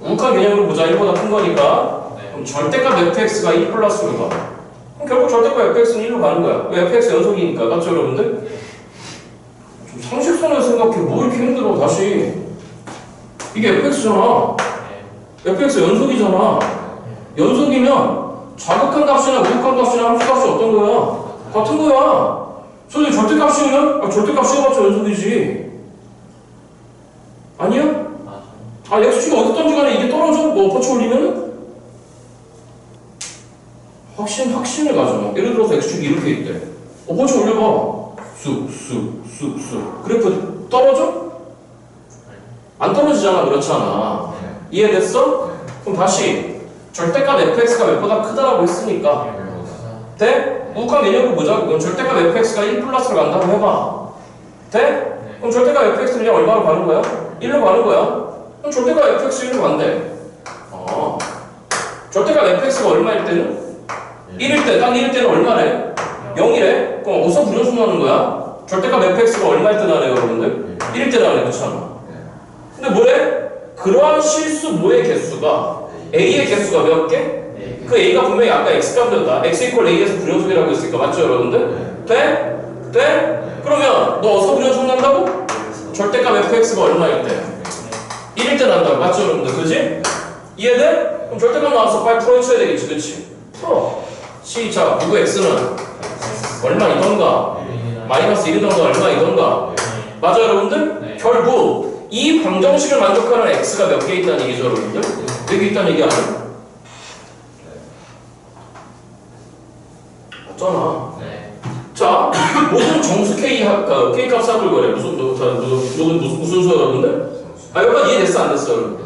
우극한 개념으로 보자. 1보다 큰 거니까 그럼 절대값 fx가 1 플러스로 가. 그럼 결국 절대값 fx는 1로 가는 거야. 왜? fx 연속이니까. 맞죠 여러분들? 좀 상식선에서 생각해. 뭐 이렇게 힘들어 다시. 이게 fx잖아. fx 연속이잖아. 연속이면 자극한 값이나 우극한 값이나 함수값이 어떤 거야? 같은 거야. 소위 절대값이면 절대값 씌워봤자 연속이지. 아니야? x축이 어디든지 간에 이게 떨어져? 뭐 어퍼치 올리면은? 확신을 가져. 예를 들어서 x축이 이렇게 있대. 어퍼치 올려봐. 쑥. 그래프 떨어져? 안 떨어지잖아. 그렇잖아. 이해됐어? 그럼 다시 절대값 fx가 몇보다 크다라고 했으니까 돼? 우극한 개념으로 보자. 그럼 절대값 fx가 1 플러스로 간다고 해봐. 돼? 그럼 절대값 fx는 그냥 얼마로 가는 거야? 1로 가는 거야. 그럼 절대값 fx 1로 간대. 절대값 fx가 얼마일 때는? 1일 때, 딱 1일 때는 얼마래? 0이래? 그럼 어디서 불연속 나는 거야? 절대값 fx가 얼마일 때 나네 여러분들? 1일 때 나네. 그렇잖아. 근데 뭐래? 그러한 실수 모의 개수가 a의 개수가 몇 개? 그 a가 분명히 아까 x값이었다. x 이퀄 a에서 불연속이라고 했으니까 맞죠 여러분들? 돼? 돼? 그러면 너 어디서 불연속 난다고? 절대값 fx가 얼마일 때? 1일 때 난다고. 맞죠 여러분들? 그지? 이해돼? 그럼 절대값 나와서 빨리 풀어줘야 되겠지. 그치? 풀어. 시작. 누구 x는 얼마이던가? 마이너스 1이던가 얼마이던가? 맞아 여러분들? 결국 이 방정식을 만족하는 x가 몇 개 있다는 얘기죠 여러분들? 몇 개 있다는 얘기 아니야? 없잖아. 자, 모든 정수 k 값 삽을 거래. 무슨 수 여러분들? 여기까지 이해됐어 안 됐어 여러분?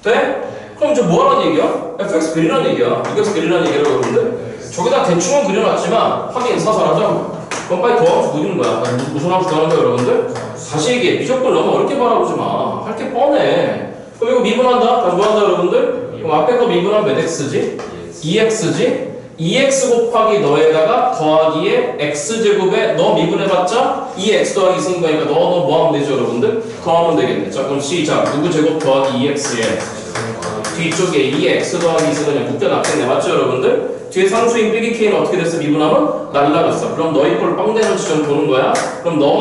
돼? 그럼 이제 뭐 하라는 얘기야? fx 그리라는 얘기야. fx 그리라는 얘기를 여러분들? 저기다 대충은 그려놨지만 확인 사살하자. 그럼 빨리 더함수 그리는 거야. 무슨 함수 더하는 거야 여러분들? 다시 얘기해. 미적분 너무 어렵게 바라보지 마. 할 게 뻔해. 그럼 이거 미분한다? 다시 뭐 한다 여러분들? 그럼 앞에 거 미분하면 몇 x지? 2x지? 2x 곱하기 너에다가 더하기에 x제곱에 너 미분해봤자 2x 더하기 있는 거니까 너 뭐 하면 되죠 여러분들? 더하면 되겠네. 자 그럼 시작. 누구 제곱 더하기 2x에 뒤쪽에 2x 더하기 있으면 그냥 묶여놨겠네. 맞죠 여러분들? 뒤에 상수인 빼기 k는 어떻게 됐어? 미분하면 날라갔어. 그럼 너희 꼴 빵 되는 지점 보는 거야. 그럼 넌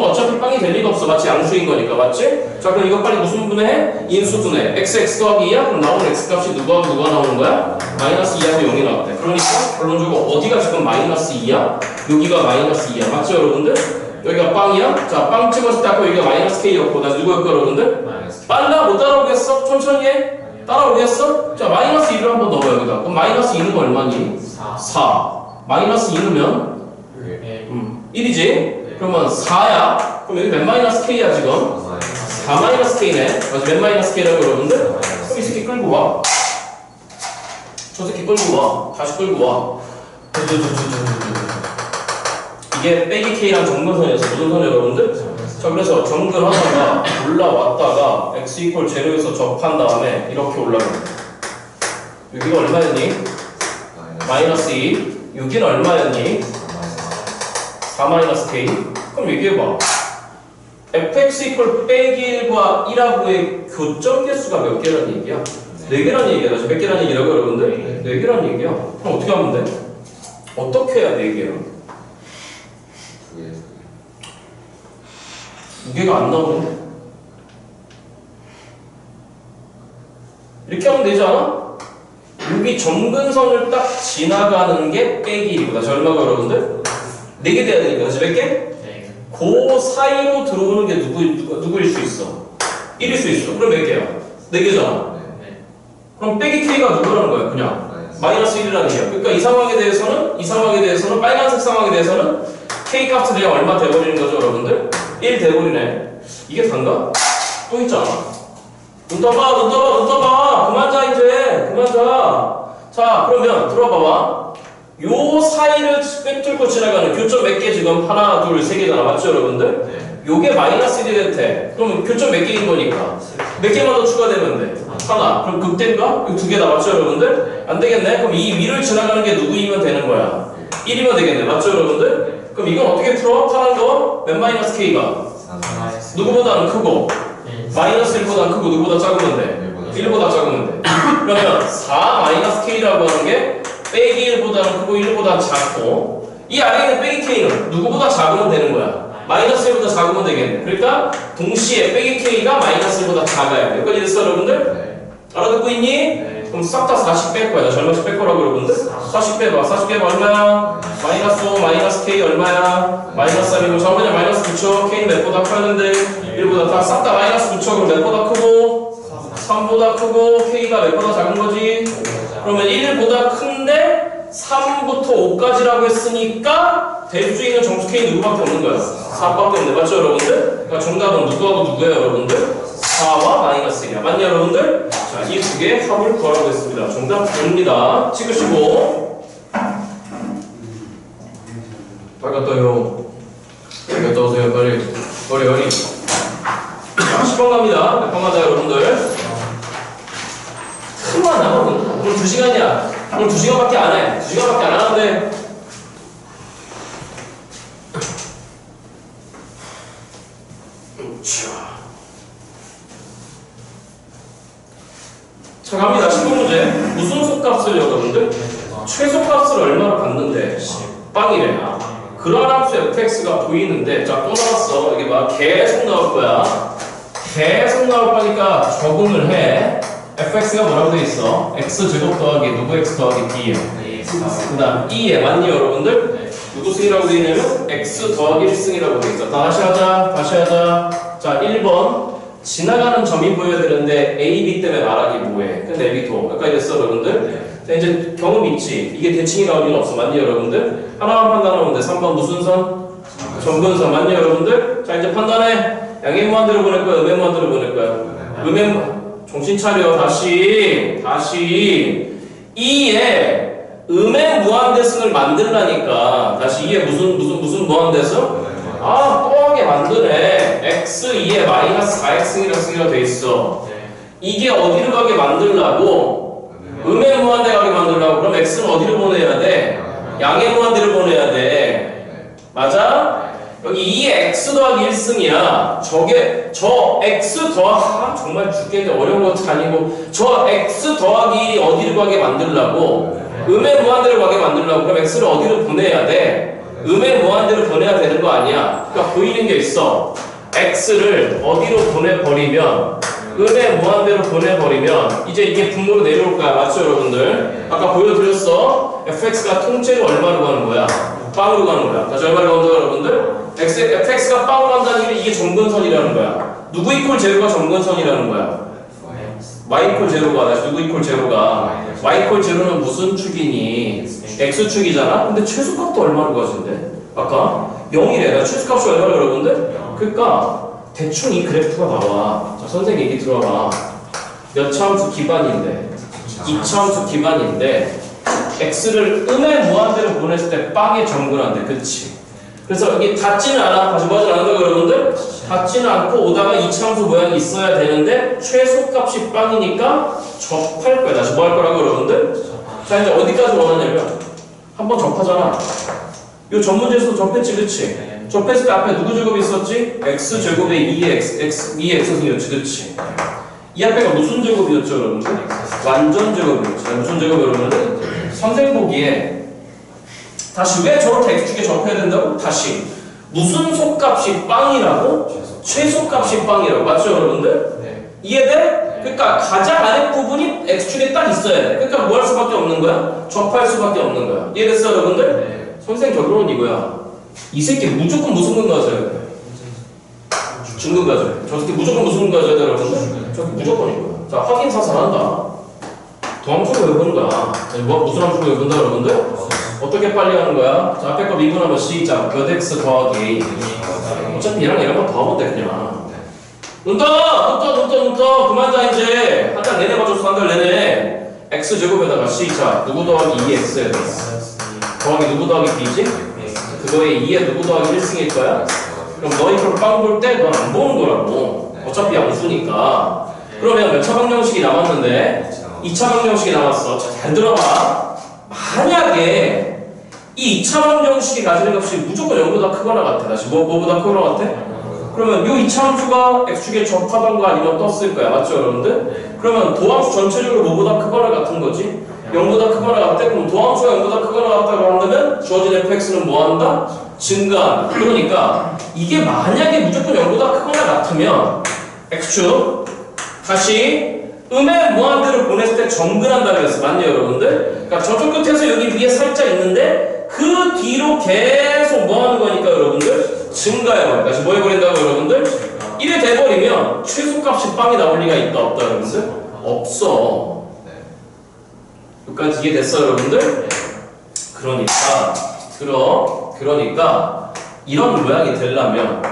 어차피 빵이 될 리가 없어. 마치 양수인 거니까. 맞지? 자 그럼 이거 빨리 무슨 분해? 인수분해. x 더하기 2야? 그럼 나오는 x값이 누가 나오는 거야? 마이너스 2하고 0이 나왔대. 그러니까 결론적으로 어디가 지금 마이너스 2야? 여기가 마이너스 2야. 맞죠 여러분들? 여기가 빵이야? 자 빵 찍었을 때 아까 여기가 마이너스 k였고 나 누구였고 여러분들? 빨라? 못 따라오겠어? 천천히 해? 따라오겠어? 자 마이너스 2를 한번 넣어 여기다. 그럼 마이너스 2는 얼마니? 4. 마이너스 2는 1이지? 그러면 4야. 그럼 여기 몇 마이너스 k야 지금? 4 마이너스 k네. 맞아 몇 마이너스 k라고 여러분들? 그럼 이 새끼 끌고 와. 저 새끼 끌고 와. 다시 끌고 와. 이게 빼기 k랑 정근선에서 무슨 선이에요 여러분들? 자 그래서 정근하다가 올라왔다가 x 이퀄 제로에서 접한 다음에 이렇게 올라갑니다. 여기가 얼마였니? 마이너스 2. 여기는 얼마였니? 4 마이너스 k. 그럼 얘기해봐. fx 이퀄 빼기 1과 1하고의 교점 개수가 몇 개라는 얘기야? 4개라는 얘기야. 몇 개라는 얘기라고 여러분들? 4개라는 얘기야. 그럼 어떻게 하면 돼? 어떻게 해야 돼, 이게요? 두 개가 안 나오는데? 이렇게 하면 되지 않아? 여기 점근선을 딱 지나가는 게 빼기 1이고 다시 얼마가 여러분들? 4개 돼야 되니까 다시 몇 개? 네. 그 사이로 들어오는 게 누구일 수 있어? 1일 수 있어. 그럼 몇 개야? 4개잖아. 네. 그럼 빼기 K가 누구라는 거야? 그냥 마이너스 1이라는 얘기야. 그러니까 이 상황에 대해서는 빨간색 상황에 대해서는 K 값은 그냥 얼마 돼버리는 거죠, 여러분들? 1 돼버리네. 이게 단가? 또 있잖아. 눈 떠봐. 그만 자, 이제. 그만 자. 자, 그러면 들어봐봐. 요 사이를 꿰뚫고 지나가는 교점 몇 개 지금? 하나, 둘, 세 개잖아. 맞죠, 여러분들? 네. 요게 마이너스 1이 될 때. 그러면 교점 몇 개인 거니까? 몇 개만 더 추가되면 돼? 하나. 그럼 극대인가? 이거 두 개다. 맞죠, 여러분들? 안 되겠네? 그럼 이 위를 지나가는 게 누구이면 되는 거야? 1이면 되겠네. 맞죠, 여러분들? 그럼 이건 어떻게 풀어? 파란 거? 몇 마이너스 K가? 누구보다는 크고 마이너스 1보다 크고 누구보다 작으면 돼? 1보다 작으면 돼. 그러면 4 마이너스 K라고 하는 게 빼기 1보다는 크고 1보다 작고 이 아래에 있는 빼기 K는 누구보다 작으면 되는 거야. 마이너스 1보다 작으면 되겠네. 그러니까 동시에 빼기 K가 마이너스 1보다 작아야 돼. 여기까지 됐어, 여러분들? 알아듣고 있니? 네. 그럼 싹 다 40 뺄 거야. 다시 얼마씩 뺄 거라고, 여러분들? 40 빼봐. 40 빼봐. 얼마야? 마이너스 5, 마이너스 K 얼마야? 마이너스 3이고 저번에 마이너스 9초. K는 몇보다 커야되는데 1보다 다 싹 다 마이너스 9초. 그럼 몇보다 크고? 3보다 크고 K가 몇보다 작은 거지? 그러면 1보다 큰데 3부터 5까지라고 했으니까 될 수 있는 정수 K 누구밖에 없는 거야? 4밖에 없네. 맞죠, 여러분들? 그러니까 정답은 누구하고 누구예요, 여러분들? 4와 마이너스 1이야. 맞냐, 여러분들? 자, 이 두 개의 합을 구하라고 했습니다. 정답 됩니다. 찍으시고. 빨리 갔다 와요. 빨리 갔다 오세요. 빨리. 자, 10번 갑니다. 몇 번 가자, 여러분들? 큰만 남아. 오늘 2시간이야. 오늘 2시간밖에 안 해. 2시간밖에 안 하는데. 자, 갑니다. 10번 문제. 무슨 수값을 여러분들? 최소값을 얼마로 받는데? 빵이래. 그런 함수 fx가 보이는데, 자, 또 나왔어. 이게 막 계속 나올 거야. 계속 나올 거니까 적응을 해. fx가 뭐라고 돼 있어? x제곱 더하기 누구 x 더하기 b예요. 그 다음 2에 맞니, 여러분들? 누구 승이라고 돼 있냐면 x 더하기 1승이라고 돼 있어. 다시 하자. 자, 1번. 지나가는 점이 보여야 되는데 A, B 때문에 말하기 뭐해? 근데 내비도 여기까지 됐어, 여러분들? 자, 이제 경험 있지? 이게 대칭이 나올 리는 없어. 맞니, 여러분들? 하나만 판단하면 돼. 3번 무슨 선? 점근선. 맞니, 여러분들? 자, 이제 판단해. 양의 무한대로 보낼 거야? 음의 무한대로 보낼 거야? 정신 차려. 다시 2에 음의 무한대승을 만들라니까. 다시 2에 무슨 무한대승? 또하게 만드네. x 2에 마이너스 4x승이라고 돼 있어. 이게 어디로 가게 만들라고? 음의 무한대 가게 만들라고. 그럼 x는 어디로 보내야 돼? 양의 무한대로 보내야 돼. 맞아? 여기 2에 x 더하기 1승이야. 저 x 더하기 정말 죽겠는데 어려운 것도 아니고 저 x 더하기 1이 어디로 가게 만들라고? 음의 무한대로 가게 만들라고. 그럼 x를 어디로 보내야 돼? 음의 무한대로 보내야 되는 거 아니야? 그러니까 보이는 게 있어. x를 어디로 보내버리면 음의 무한대로 보내버리면 이제 이게 분모로 내려올 거야. 맞죠, 여러분들? 아까 보여드렸어. fx가 통째로 얼마로 가는 거야? 빵으로 가는 거야. 다시 얼마로 가는 거야, 여러분들? fx가 빵으로 간다는 게 이게 점근선이라는 거야. 누구 이퀄 제로가 점근선이라는 거야? y 이퀄 제로가. 다시 누구 이퀄 제로가? y 이퀄 제로는 무슨 축이니? x축이잖아? 근데 최소값도 얼마로 가진대? 아까 0이래. 나 최소값이 얼마로, 여러분들? 그러니까 대충 이 그래프가 나와. 자, 선생님 얘기 들어봐. 몇 차함수 기반인데 2차함수 기반인데 x를 음의 무한대로 보냈을 때 빵에 점근한대. 그치? 그래서 여기 닿지는 않아. 다시 뭐하지 않는다고, 여러분들? 닿지는 않고 오다가 2차함수 모양이 있어야 되는데 최소값이 빵이니까 접할 거야. 다시 뭐 할 거라고, 여러분들? 자, 이제 어디까지 원하냐면 한번 접하잖아. 요 전문제에서도 접했지, 그치? 접했을 때 앞에 누구 제곱이 있었지? x제곱에 2x승이었지, 그치? 이 앞에가 무슨 제곱이었죠, 여러분들? 완전 제곱이었죠. 무슨 제곱, 여러분들? 선생 보기에 다시 왜 저렇게 x축에 접해야 된다고? 다시 무슨 속값이 빵이라고? 최소값이 빵이라고. 맞죠 여러분들? 네. 이해돼? 그러니까 가장 아래 부분이 x축에 딱 있어야 돼. 그러니까 뭐 할 수밖에 없는 거야? 접할 수밖에 없는 거야. 이해됐어 여러분들? 네. 선생 결론은 이거야. 이 새끼 무조건 무슨 근 가져야 돼? 중근 가져야 돼. 저 새끼 무조건 무슨 근 가져야 돼 여러분들? 저 새끼 무조건 이거야. 자 확인사 잘한다. 도함수를 외우는 거야. 무슨 함수를 외운다 여러분들? 어떻게 빨리 하는 거야? 자 앞에 거 미분하면 시작. 몇 x 더하기 a. 어차피 얘랑 얘랑만 더하면 돼 그냥. 눈 떠! 그만 자 이제. 한 달 내내 봐줬어 한 달 내내. x제곱에다가 시작. 누구 더하기 2x에 더하기 누구 더하기 b지? 그거에 2에 누구 더하기 1승일 거야? 그럼 너희 그걸 빵 볼 때 넌 안 보는 거라고. 어차피 양수니까. 그러면 몇 차 방정식이 남았는데? 2차 방정식이 남았어. 자, 잘 들어봐. 만약에 이 2차 방정식이 가지는 값이 무조건 0보다 크거나 같아. 다시 뭐보다 크거나 같아? 그러면 이 2차 함수가 x축에 접하던가 아니면 떴을 거야. 맞죠 여러분들? 그러면 도함수 전체적으로 뭐보다 크거나 같은 거지? 0보다 크거나 같대? 그럼 도함수가 0보다 크거나 같다고 한다면 주어진 fx는 뭐한다? 증가한다. 그러니까 이게 만약에 무조건 0보다 크거나 같으면 x축 다시 음의 무한대로 보냈을 때 정근한다 그랬어. 맞네요 여러분들? 그러니까 저쪽 끝에서 여기 위에 살짝 있는데 그 뒤로 계속 뭐 하는 거니까 여러분들? 증가해버려. 다시 뭐 해버린다고 여러분들? 이래 돼버리면 최소값이 빵이 나올 리가 있다 없다 여러분들? 없어. 여기까지 이해됐어 여러분들? 그러니까 이런 모양이 되려면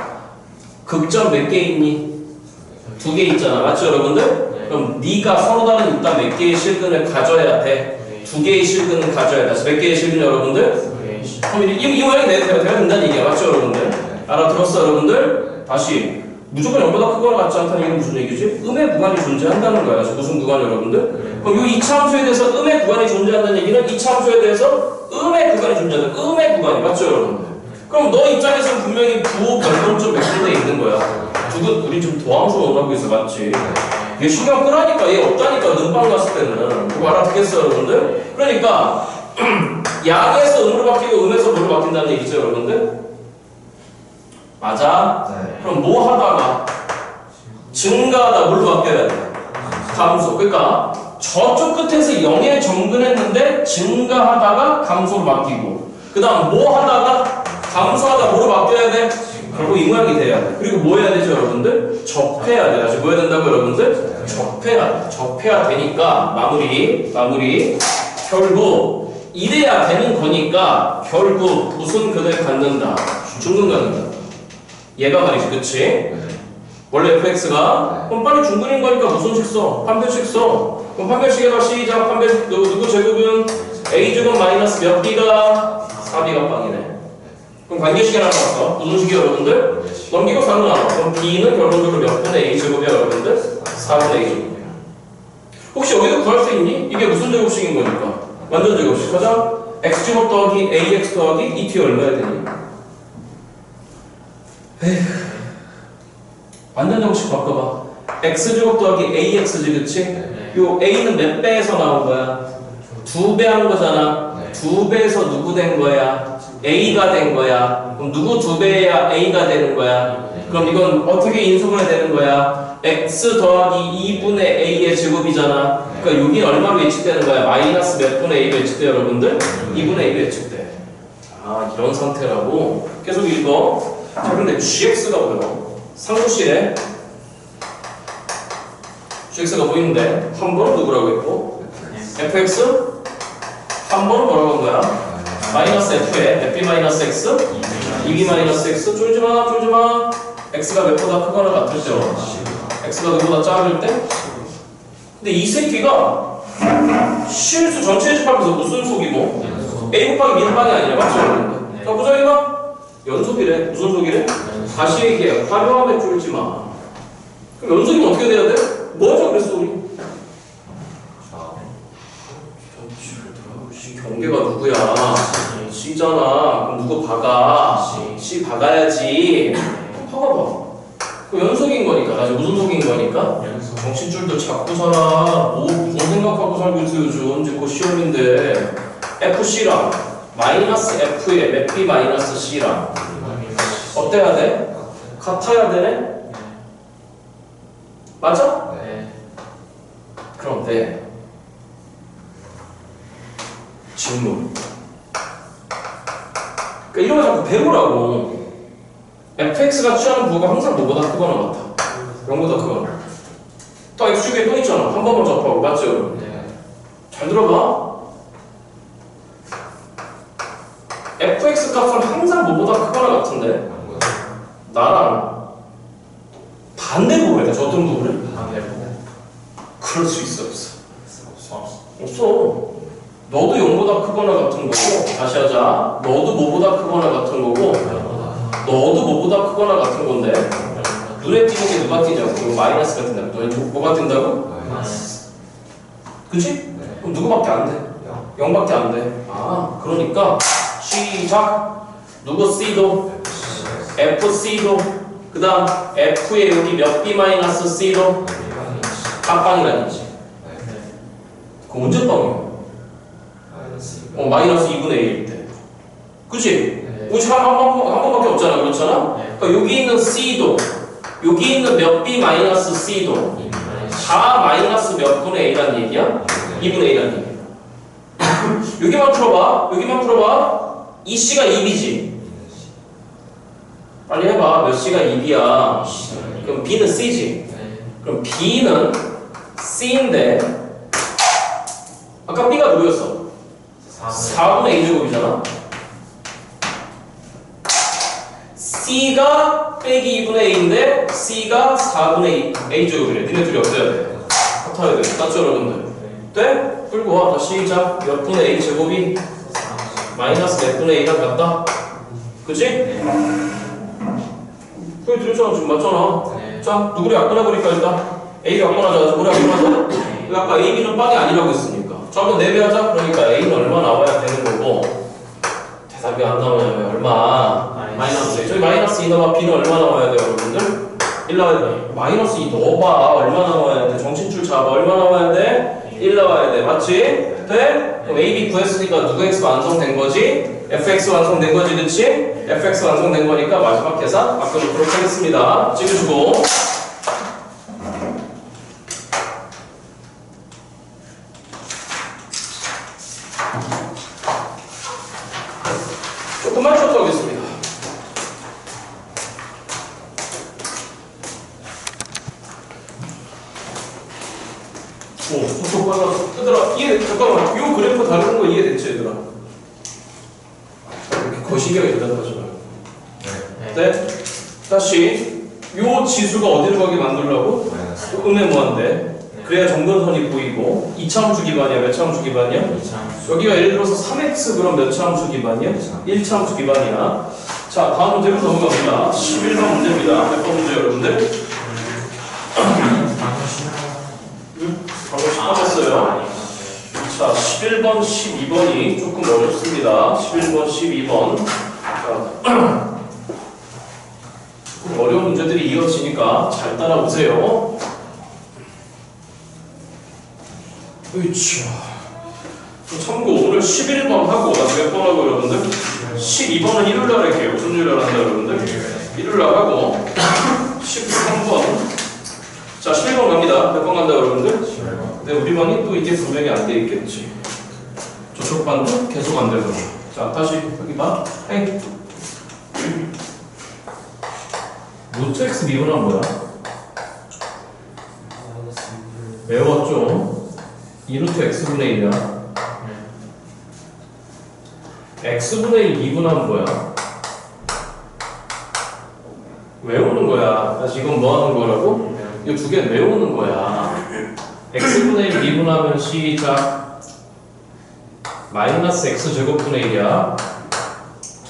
극점 몇 개 있니? 2개 있잖아. 맞죠 여러분들? 그럼 네가 서로 다른 일단 몇 개의 실근을 가져야 돼? 2개의 실근을 가져야 돼. 다시 몇 개의 실근 여러분들? 그럼 이 모양이 돼야 된다는 얘기야. 맞죠 여러분들? 알아들었어 여러분들? 다시 무조건 0보다 크거나 같지 않다는 얘기는 무슨 얘기지? 음의 구간이 존재한다는 거야. 무슨 구간 여러분들? 그럼 이 2차 함수에 대해서 음의 구간이 존재한다는 얘기는 2차 함수에 대해서 음의 구간이 존재한다. 음의 구간이 맞죠 여러분들? 그럼 너 입장에서는 분명히 부호 변동점 몇 군데 있는 거야. 우리 지금 도함수 원하고 있어. 맞지? 얘 신경 끄라니까. 얘 없다니까. 눈방 갔을 때는. 그거 알아듣겠어 여러분들? 그러니까 양에서 음으로 바뀌고 음에서 뭐로 바뀐다는 얘기죠 여러분들? 맞아? 네. 그럼 뭐 하다가 증가하다 뭘로 바뀌어야 돼? 감소. 그러니까 저쪽 끝에서 0에 정근했는데 증가하다가 감소로 바뀌고 그 다음 뭐 하다가 감소하다 뭐로 바뀌어야 돼? 결국 이 모양이 돼야 돼. 그리고 뭐 해야 되죠 여러분들? 접해야 돼. 다시 뭐 해야 된다고 여러분들? 접해야 돼. 접해야 되니까 마무리 결국 이래야 되는 거니까 결국 무슨 근을 갖는다? 중근 갖는다. 얘가 말이지 그치? 원래 fx가 그럼 빨리 중근인 거니까 무슨 식 써? 판별식 써. 그럼 판별식에다 시작. 판별식 누구 제곱은 a제곱 마이너스 몇 b가 4b가 빵이네. 그럼 관계식이 하나 나왔어. 무슨 식이 여러분들? 넘기고 4로 나와. 그럼 b는 결론적으로 몇 분의 a제곱이야 여러분들? 4분의 a제곱이야. 혹시 여기도 구할 수 있니? 이게 무슨 제곱식인 거니까? 완전 제곱식. 가자. x제곱 더하기 ax 더하기 et 얼마야 되니? 에휴. 완전 제곱식 바꿔봐. x제곱 더하기 ax지 그치? 요 a는 몇 배에서 나온 거야? 2배 한 거잖아. 2배에서 누구 된 거야? a가 된 거야. 그럼 누구 2배야 a가 되는 거야? 그럼 이건 어떻게 인수분해 되는 거야? x 더하기 2분의 a의 제곱이잖아. 그러니까 여기 얼마로 예측되는 거야? 마이너스 몇 분의 a로 예측돼 여러분들? 2분의 a로 예측돼. 아 이런 상태라고? 계속 읽어. 자 근데 gx가 뭐야? 상수실에 gx가 보이는데 한 번은 누구라고 했고 fx 한 번은 뭐라고 한 거야? 마이너스 f에 fb 마이너스 x 2b 마이너스 x 쫄지마 x가 몇보다 크거나 같을 때 x가 누구보다 작을 때 근데 이 새끼가 실수 전체 집합에서 무슨 속이고 a 곱하기 b는 빵이 아니냐 맞죠? 자 보자 이거 연속이래. 무슨 속이래? 다시 얘기해. 화려함에 쫄지마. 그럼 연속이면 어떻게 돼야 돼? 뭐 하자 그랬어 우리? 경계가 누구야? C잖아. 그럼 누구 박아? C 박아야지. 박아봐. 그 연속인 거니까. 다시 무슨 속인 거니까? 정신줄도 잡고 살아. 뭐 무슨 생각하고 살고 있어 요즘. 이제 곧 시험인데 FC랑 마이너스 F에 몇 B 마이너스 C랑 어때야 돼? 같아야 되네? 맞아? 네. 그런데 질문. 그러니까 이런 거 자꾸 배우라고. fx가 취하는 부호가 항상 뭐보다 크거나 같아. 0보다 크거나. 또 x축에 또 있잖아. 한 번만 접하고. 맞죠? 네. 잘 들어봐. fx 값은 항상 뭐보다 크거나 같은데 나랑 반대 부호야 돼. 저 어떤 부호를? 그럴 수 있어 없어? 없어. 너도 0보다 크거나 같은 거고 다시 하자. 너도 뭐보다 크거나 같은 거고 너도 뭐보다 크거나 같은 건데 눈에 띄는 게 누가 띄냐고. 이거 마이너스가 뜬다고. 너 뭐가 뜬다고? 그치? 그럼 누구밖에 안 돼? 0밖에 안 돼. 아 그러니까 시작. 누구 C도 FC도 그 다음 F에 여기 몇 B 마이너스 C도 깜빵이라는 얘기지. 그거 언제 빵이야? 마이너스 2분의 1일 때. 그치? 우리 한 번밖에 없잖아. 그렇잖아? 그러니까 여기 있는 C도 여기 있는 몇 B 마이너스 C도 다 마이너스 몇 분의 A라는 얘기야? 2분의 A라는 얘기야. 여기만 풀어봐. 여기만 풀어봐. 이 C가 2B지. 빨리 해봐. 몇 C가 2B야? 그럼 B는 C지. 그럼 B는 C인데 아까 B가 누구였어? 4분의 A제곱이잖아? C가 빼기 2분의 A인데 C가 4분의 A제곱이래. 니네 둘이 어때야 돼? 같아야 돼. 맞죠 여러분들? 돼? 풀고 와. 다시 시작. 몇 분의 A제곱이 마이너스 몇 분의 A랑 같다? 그치? 그게 들었잖아. 지금 맞잖아. 자, 누구를 약분해버릴까 일단? A를 약분하자. 뭐를 약분하자? 아까 A, B는 빵이 아니라고 했으니까. 자, 한번 내배하자. 그러니까 A는 얼마 나와야 되는 거고 대답이 안 나오냐면 얼마? 마이너스 2. 저기 마이너스 2 넣어봐. B는 얼마 나와야 돼요 여러분들? 1 나와야 돼. 마이너스 2 넣어봐. 얼마 나와야 돼? 정신줄 잡아. 얼마 나와야 돼? 1 나와야 돼. 맞지? 돼? 그럼 A, B 구했으니까 누구 X 완성된 거지? fx 완성된 거지, 그치? fx 완성된 거니까 마지막 계산 바꿔놓도록 하겠습니다. 찍어주고. 조금만 쉬었다 오겠습니다. 오, 속도 빨라. 얘들아, 잠깐만. 이 그래프 다루는 거 이해됐지, 얘들아? 이렇게 거시기가 대답하잖아요. 네. 다시, 요 지수가 어디를 가게 만들려고? 음의 무한대. 그래야 정근선이 보이고. 2차함수 기반이야, 몇 차함수 기반이야? 2차함수. 여기가 예를 들어서 3x 그럼 몇 차함수 기반이야? 1차함수 기반이야. 자, 다음 문제로 넘어갑니다. 11번 문제입니다. 몇 번 문제 여러분들? 바로 시작했어요. 자, 11번, 12번이 조금 어렵습니다. 11번, 12번. 자, 어려운 문제들이 이어지니까 잘 따라오세요. 으이차. 참고 오늘 11번 하고 나중에 몇 번 하고 여러분들? 12번은 일요일날 할게요. 무슨 요일날 한다 여러분들? 일요일날 하고 13번. 자, 11번 갑니다. 몇 번 간다 여러분들? 11번. 근데 우리 반이 또 이게 분명히 안 돼 있겠지. 저쪽 반도 계속 안 되고. 자, 다시 여기 봐. 헤이. 루트 x 미분은 뭐야? 외웠죠? 2루트 x분의 1이야. x분의 1 미분하면 뭐야? 외우는 거야. 다시 이건 뭐 하는 거라고? 이 두 개는 외우는 거야. x분의 1 미분하면 시작. 마이너스 x제곱분의 1이야.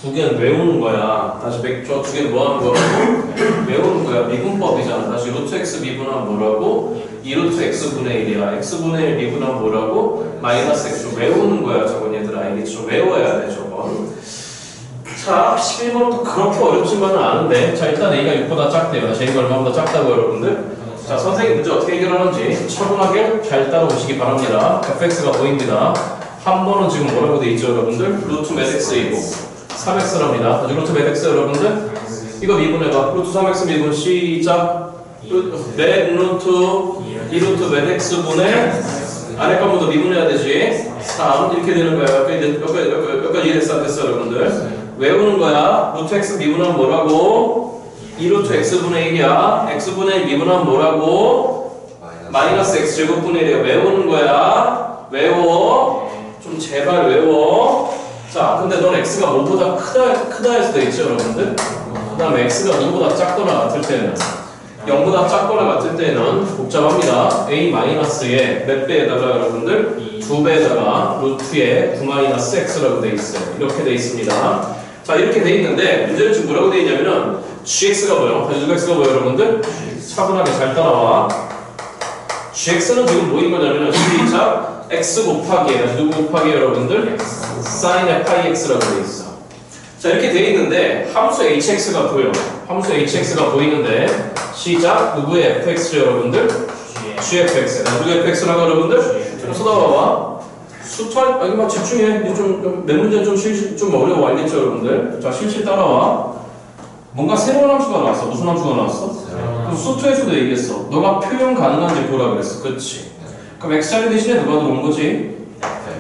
두 개는 외우는 거야. 다시 저 두 개는 뭐 하는 거라고? 외우는 거야. 미분법이잖아. 다시 루트 x 미분하면 뭐라고? 2루트 x분의 1이야. x분의 1 미분하면 뭐라고? 마이너스 x. 외우는 거야. 저건 얘들아. 알겠죠? 외워야 돼, 저건. 자, 11번도 그렇게 어렵지만은 않은데. 자, 일단 a가 6보다 작대요. 다시 a가 얼마보다 작다고 여러분들? 자, 선생님 문제 어떻게 해결하는지 차분하게 잘 따라오시기 바랍니다. fx가 보입니다. 한 번은 지금 뭐라고 돼 있죠, 여러분들? 루트 몇 x이고 3x랍니다. 루트 몇 x 여러분들? 이거 미분해봐. 루트 3x 미분 시작. 몇 루트 2루트 몇 x분의 아래 거부터 미분해야 되지. 3 이렇게 되는 거야. 여기까지 이해됐어 안 됐어 여러분들? 외우는 거야. 루트 x 미분하면 뭐라고? 2루트 x분의 1이야. x분의 1 미분하면 뭐라고? 마이너스 x 제곱분의 1이야. 외우는 거야. 외워. 좀 제발 외워. 자, 근데 넌 x가 뭐보다 크다 해서 돼 있죠 여러분들? 그 다음에 x가 누구보다 작거나 같을 때는 0보다 작거나 같을 때는 복잡합니다. a-의 몇 배에다가 여러분들? 2배에다가 루트에 9-x라고 돼 있어요. 이렇게 돼 있습니다. 자, 이렇게 돼 있는데 문제는 지금 뭐라고 돼 있냐면은 gx가 뭐예요? gx가 뭐예요 여러분들? 차분하게 잘 따라와. gx는 지금 뭐인 거냐면은 시작 x 곱하기 누구 곱하기 여러분들? sin의 파이 x라고 돼 있어. 자, 이렇게 돼 있는데 함수 hx가 보여. 함수 hx가 보이는데 시작 누구의 fx 여러분들? gfx. 누구의 fx라고 여러분들? 좀 쏟아봐봐. 수탈 여기만 집중해. 몇 문제는 좀 어려워 알겠죠 여러분들? 자, 실실 따라와. 뭔가 새로운 함수가 나왔어. 무슨 함수가 나왔어? 그럼 수투에서도 얘기했어. 너가 표현 가능한지 보라 그랬어. 그치? 그럼 x자리 대신에 누가 들어온 거지?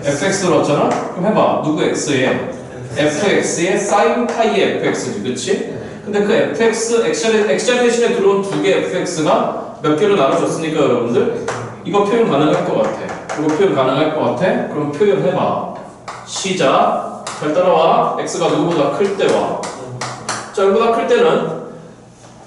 fx로 왔잖아? 그럼 해봐. 누구 x에? fx의 sin 파이의 fx지. 그치? 근데 그 fx, x자리 대신에 들어온 두 개 fx가 몇 개로 나눠졌으니까 여러분들 이거 표현 가능할 것 같아. 이거 표현 가능할 것 같아? 그럼 표현해봐. 시작. 잘 따라와. x가 누구보다 클 때 와. 자, 이거보다 클 때는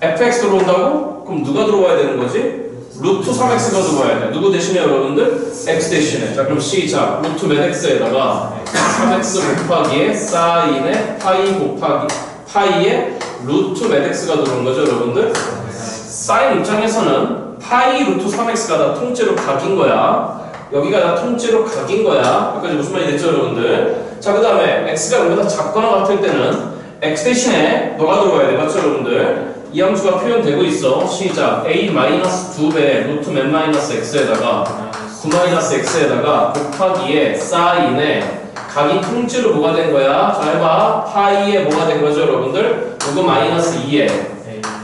fx 들어온다고? 그럼 누가 들어와야 되는 거지? 루트 3x가 들어와야 돼. 누구 대신에 여러분들? x 대신에. 자, 그럼 시작. 루트 몇 x에다가 3x 곱하기에 사인의 파이 곱하기 파이에 루트 몇 x가 들어온 거죠 여러분들? 사인 입장에서는 파이 루트 3x가 다 통째로 각인 거야. 여기가 다 통째로 각인 거야. 여기까지 무슨 말이 됐죠 여러분들? 자, 그 다음에 x가 여기보다 작거나 같을 때는 x 대신에 너가 들어와야 돼. 맞죠 여러분들? 이 함수가 표현되고 있어. 시작. a-2배 루트 몇 마이너스 x에다가 9-x에다가 곱하기에 사인에 각이 통째로 뭐가 된 거야? 자, 해봐. 파이에 뭐가 된 거죠 여러분들? 누구 마이너스 2에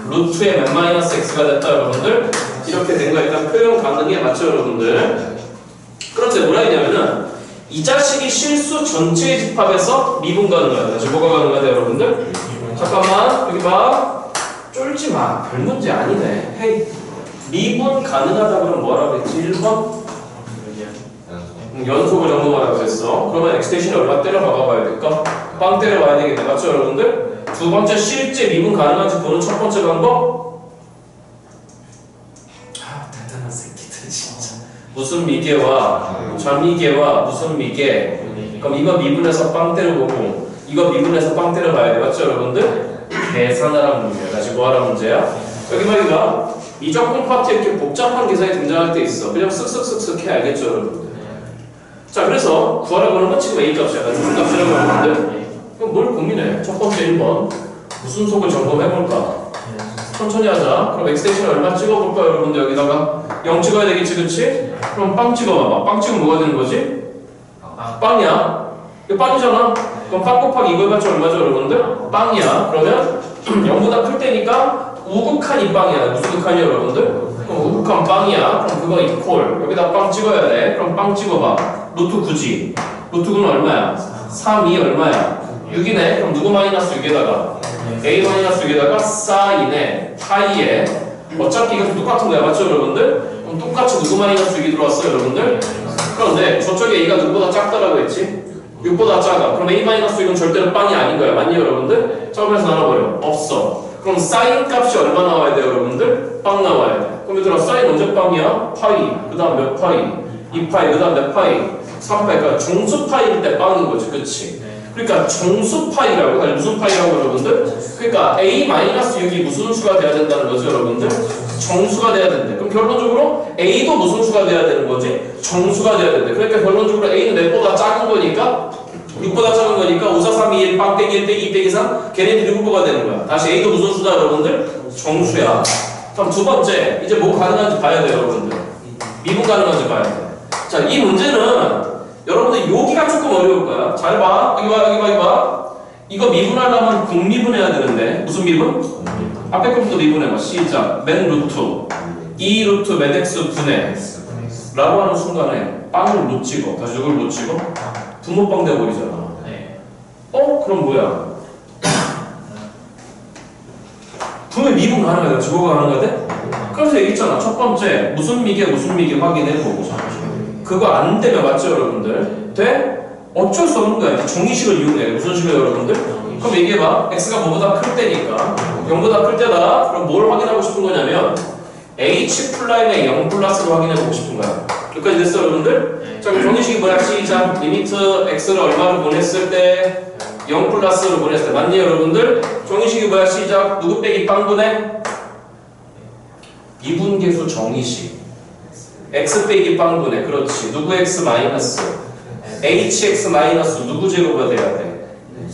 루트에 몇 마이너스 x가 됐다 여러분들? 이렇게 된 거야. 일단 표현 가능해. 맞죠 여러분들? 그런데 뭐라 했냐면은 이 자식이 실수 전체의 집합에서 미분 가능하다. 다시 뭐가 가능하다 여러분들? 잠깐만 여기 봐. 쫄지 마. 별 문제 아니네. 헤이. 미분 가능하다 그러면 뭐라 그랬지? 1번? 연속을 정도하라고 했어. 그러면 x 대신에 얼마 때려 박아봐야 될까? 빵 때려봐야 되겠네. 맞죠 여러분들? 두 번째 실제 미분 가능한지 보는 첫 번째 방법? 대단한 새끼들 진짜. 무슨 미개와 좌미개와 무슨 미개. 그럼 이거 미분해서 빵 때려보고 이거 미분해서 빵 때려봐야 돼. 맞죠 여러분들? 계산하라는 문제야. 다시 뭐하라는 문제야? 여기 말이가 이적분 파트에 이렇게 복잡한 계산이 등장할 때 있어. 그냥 쓱쓱쓱쓱 해. 알겠죠 여러분들? 자, 그래서 구하라고 하는 건 지금 A값이야. 중값이라고 하는데 그럼 뭘 고민해? 첫 번째 1번 무슨 속을 점검해볼까? 천천히 하자. 그럼 x 대신에 얼마 찍어볼까 여러분들? 여기다가 0 찍어야 되겠지 그치? 그럼 빵 찍어봐봐. 빵 찍으면 뭐가 되는 거지? 빵이야. 이거 빵이잖아. 그럼 빵 곱하기 이거 해봤자 얼마죠 여러분들? 빵이야. 그러면 0보다 클 때니까 우극한이 빵이야. 무슨 극한이야 여러분들? 그럼 우극한 빵이야. 그럼 그거 이퀄 여기다 빵 찍어야 돼. 그럼 빵 찍어봐. 루트 9지. 루트 9는 얼마야? 3, 2 얼마야? 6이네. 그럼 누구 마이너스 6에다가 a 마이너스 6에다가 사인에 파이에 어차피 이것도 똑같은 거야. 맞죠 여러분들? 그럼 똑같이 누구 마이너스 6이 들어왔어요 여러분들? 그런데 저쪽에 a가 누구보다 작다라고 했지? 6보다 작아. 그럼 a 마이너스 6은 절대로 빵이 아닌 거야. 맞니 여러분들? 처음에서 나눠버려. 없어. 그럼 사인 값이 얼마 나와야 돼요 여러분들? 빵 나와야 돼. 그럼 얘들아 사인 언제 빵이야? 파이. 그 다음 몇 파이? 2파이. 그 다음 몇 파이? 3파이. 그러니까 정수파이일 때 빵인 거지. 그치? 그러니까 정수파이라고. 아니 무슨 파이라고 여러분들? 그러니까 a-6이 무슨 수가 돼야 된다는 거죠 여러분들? 정수가 돼야 된대. 그럼 결론적으로 a도 무슨 수가 돼야 되는 거지? 정수가 돼야 된대. 그러니까 결론적으로 a는 몇보다 작은 거니까 6보다 작은 거니까 5, 4, 3, 2, 1, 빵 빼기 1 빼기 2 빼기 3 걔네들이 후보가 되는 거야. 다시 a도 무슨 수다 여러분들? 정수야. 그럼 두 번째 이제 뭐 가능한지 봐야 돼요 여러분들. 미분 가능한지 봐야 돼. 자, 이 문제는 여러분들 여기가 조금 어려울 거야. 잘 봐. 여기 봐, 여기 봐, 여기 봐. 이거 미분하려면 공미분해야 되는데 무슨 미분? 앞에 것부터 미분해봐. 시작. 맨 루트 2 루트 맨 x 분해 라고 하는 순간에 빵을 놓치고 다시 누굴 놓치고 분모빵 돼버리잖아. 그럼 뭐야? 분명 미분 가능하다. 저거가 가능하대? 그래서 얘기했잖아. 첫 번째 무슨 미게 확인해보고 그거 안 되면 맞죠 여러분들? 돼? 어쩔 수 없는 거야. 정의식을 이용해. 무슨 식이에요 여러분들? 그럼 얘기해봐. x가 뭐보다 클 때니까 0보다 클 때다. 그럼 뭘 확인하고 싶은 거냐면 h 플라임의 0 플러스를 확인해보고 싶은 거야. 여기까지 됐어 여러분들? 자 그럼 정의식이 뭐야? 시작. 리미트 x를 얼마로 보냈을 때 0 플러스로 보냈을 때 맞니 여러분들? 정의식이 뭐야? 시작. 누구 빼기 빵분해? 미분계수 정의식 x 빼기 빵분해. 그렇지. 누구 x 마이너스 hx 마이너스 누구 제곱가 돼야 돼?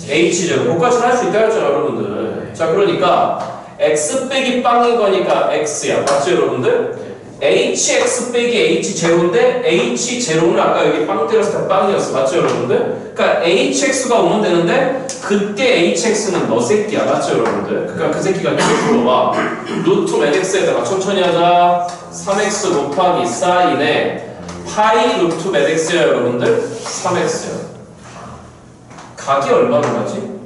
h제곱. 그것까지는 할 수 있다 했잖아 여러분들. 자 그러니까 x 빼기 빵인 거니까 x야. 맞죠 여러분들? hx 빼기 h제로인데 h제로는 아까 여기 빵 때렸을 때 빵이었어. 맞죠 여러분들? 그러니까 hx가 오면 되는데 그때 hx는 너 새끼야. 맞죠 여러분들? 그러니까 그 새끼가 계속 불러봐. 루트 맨 x에다가 천천히 하자. 3x 곱하기 사인에 파이 루트 맨 x야 여러분들? 3x야. 각이 얼마로 가지?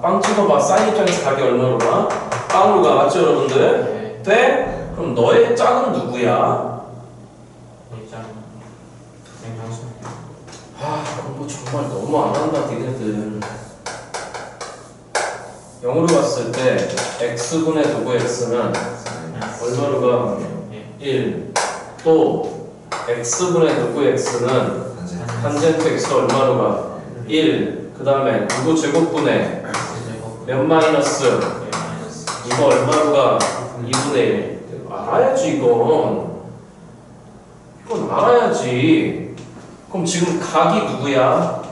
빵 찍어봐. 사인 입장에서 각이 얼마로 가? 빵으로 가. 맞죠 여러분들? 돼? 그럼 너의 짝은 누구야? 공부 정말 너무 안 한다 니네들. 0으로 갔을 때 x분의 누구 x는 얼마로 가? 1. 또 x분의 누구 x는 탄젠트 x 얼마로 가? 1. 그 다음에 누구 제곱분의 몇 마이너스? 이거 얼마로 가? 2분의 1. 알아야지 이건. 이건 알아야지. 그럼 지금 각이 누구야?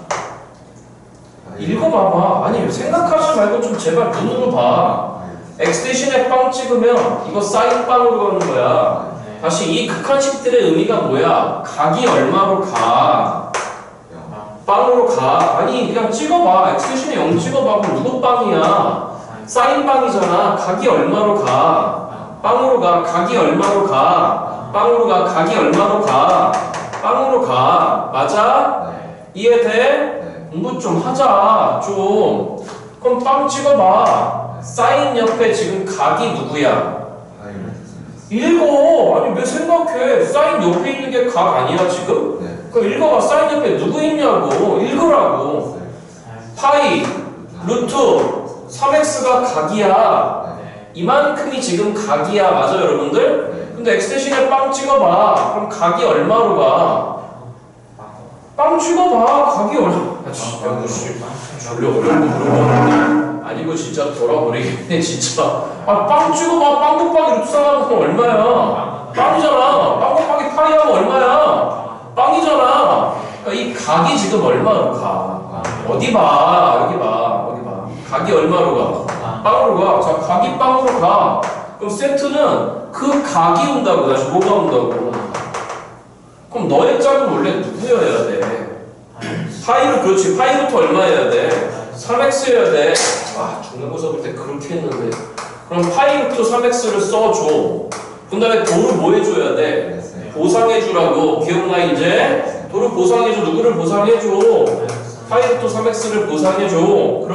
읽어봐봐. 아니 생각하지 말고 좀 제발 눈으로 봐. x 대신에 빵 찍으면 이거 사인 빵으로 가는 거야. 다시 이 극한식들의 의미가 뭐야? 각이 얼마로 가? 빵으로 가. 아니 그냥 찍어봐. x 대신에 0 찍어봐. 그럼 누구 빵이야? 사인 빵이잖아. 각이 얼마로 가? 빵으로 가. 각이 얼마로 가? 빵으로 가. 각이 얼마로 가? 빵으로 가. 맞아? 이해돼? 공부 좀 하자. 좀. 그럼 빵 찍어봐. 사인 옆에 지금 각이 누구야? 읽어. 아니 왜 생각해? 사인 옆에 있는 게 각 아니야 지금? 그럼 읽어봐. 사인 옆에 누구 있냐고. 읽으라고. 파이 루트 3x가 각이야. 이만큼이 지금 각이야. 맞아 여러분들? 근데 x 대신에 빵 찍어봐. 그럼 각이 얼마로 가? 빵 찍어봐. 각이 얼마? 졸려 어려운 거 물어보는데 아니고 진짜 돌아버리겠네 진짜. 빵 찍어봐. 빵 곱하기 루트 3하면 얼마야? 빵이잖아. 빵 곱하기 파이하면 얼마야? 빵이잖아. 그러니까 이 각이 지금 얼마로 가? 어디 봐. 여기 봐. 어디 봐. 각이 얼마로 가? 빵으로 가. 자, 각이 빵으로 가. 그럼 세트는 그 각이 온다고. 다시 뭐가 온다고? 그럼 너의 짝은 원래 누구여야 돼? 파이를 그렇지. 파이루트 얼마여야 돼? 3x여야 돼. 중간고사 볼 때 그렇게 했는데. 그럼 파이루트 3x를 써줘. 그 다음에 도를 뭐 해줘야 돼? 보상해주라고. 기억나 이제? 도를 보상해줘. 누구를 보상해줘? 파이루트 3x를 보상해줘. 그러면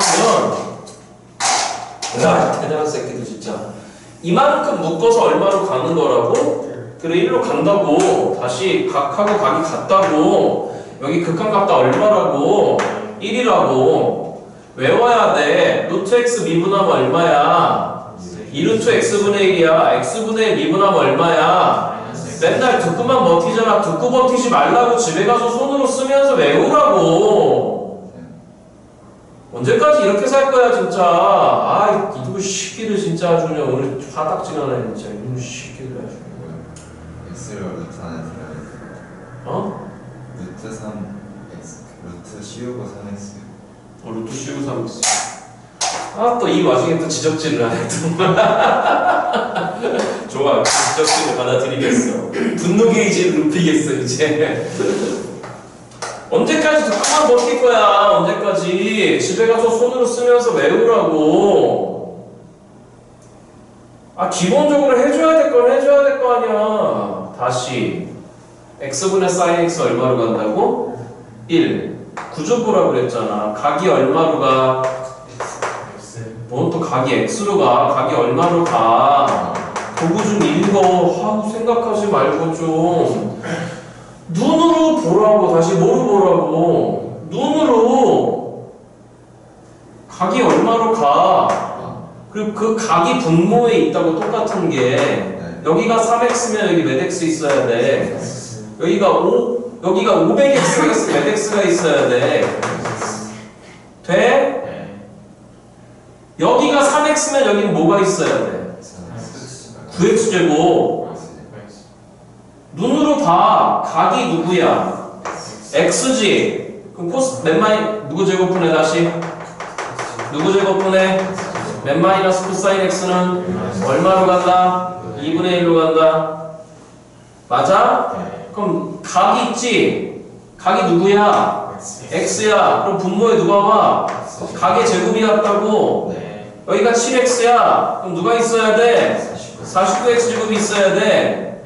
대단한 새끼들 진짜. 이만큼 묶어서 얼마로 가는 거라고? 그래 1로 간다고. 다시 각하고 각이 같다고. 여기 극한값다 얼마라고? 1이라고. 외워야 돼. 루트 x 미분하면 얼마야? 2루트 x분의 1이야. x분의 1 미분하면 얼마야? 맨날 듣고만 버티잖아. 듣고 버티지 말라고. 집에 가서 손으로 쓰면서 외우라고. 언제까지 이렇게 살 거야 진짜. 이놈 시끼를 진짜 아주 그냥 오늘 화딱지나네 진짜. 이놈 시끼를 아주. x를 루트 안에 들어야 루트 3x 루트 씌우고 3x 루트 씌우고 3x. 또 이 와중에 또 지적질을 하네. 좋아. 지적성을 받아들이겠어. 분노 게이지를 높이겠어 이제. 언제까지 조금만 버틸 거야. 언제까지. 집에 가서 손으로 쓰면서 외우라고. 아 기본적으로 해줘야 될 건 해줘야 될 거 아니야. 다시 x분의 sin x 얼마로 간다고? 1. 구조 보라고 그랬잖아. 각이 얼마로 가? 넌 또 각이 x로 가. 각이 얼마로 가? 도구 좀 읽어 하고 생각하지 말고 좀 눈으로 보라고. 다시 뭐로 보라고? 눈으로 각이 얼마로 가. 그리고 그 각이 분모에 있다고 똑같은 게 여기가 3x면 여기 몇 x 있어야 돼? 여기가 500x면 몇 x가 있어야 돼? 돼? 여기가 3x면 여기는 뭐가 있어야 돼? 9x제곱. 눈으로 봐. 각이 누구야? x지. 그럼 코스 몇 마이 누구 제곱분해 다시? 누구 제곱분해? 몇 마이너스 코사인 x는 얼마로 간다? 2분의 1로 간다. 맞아? 그럼 각이 있지? 각이 누구야? x야. 그럼 분모에 누가 봐? 각의 제곱이 같다고? 여기가 7x야. 그럼 누가 있어야 돼? 49x제곱이 있어야 돼.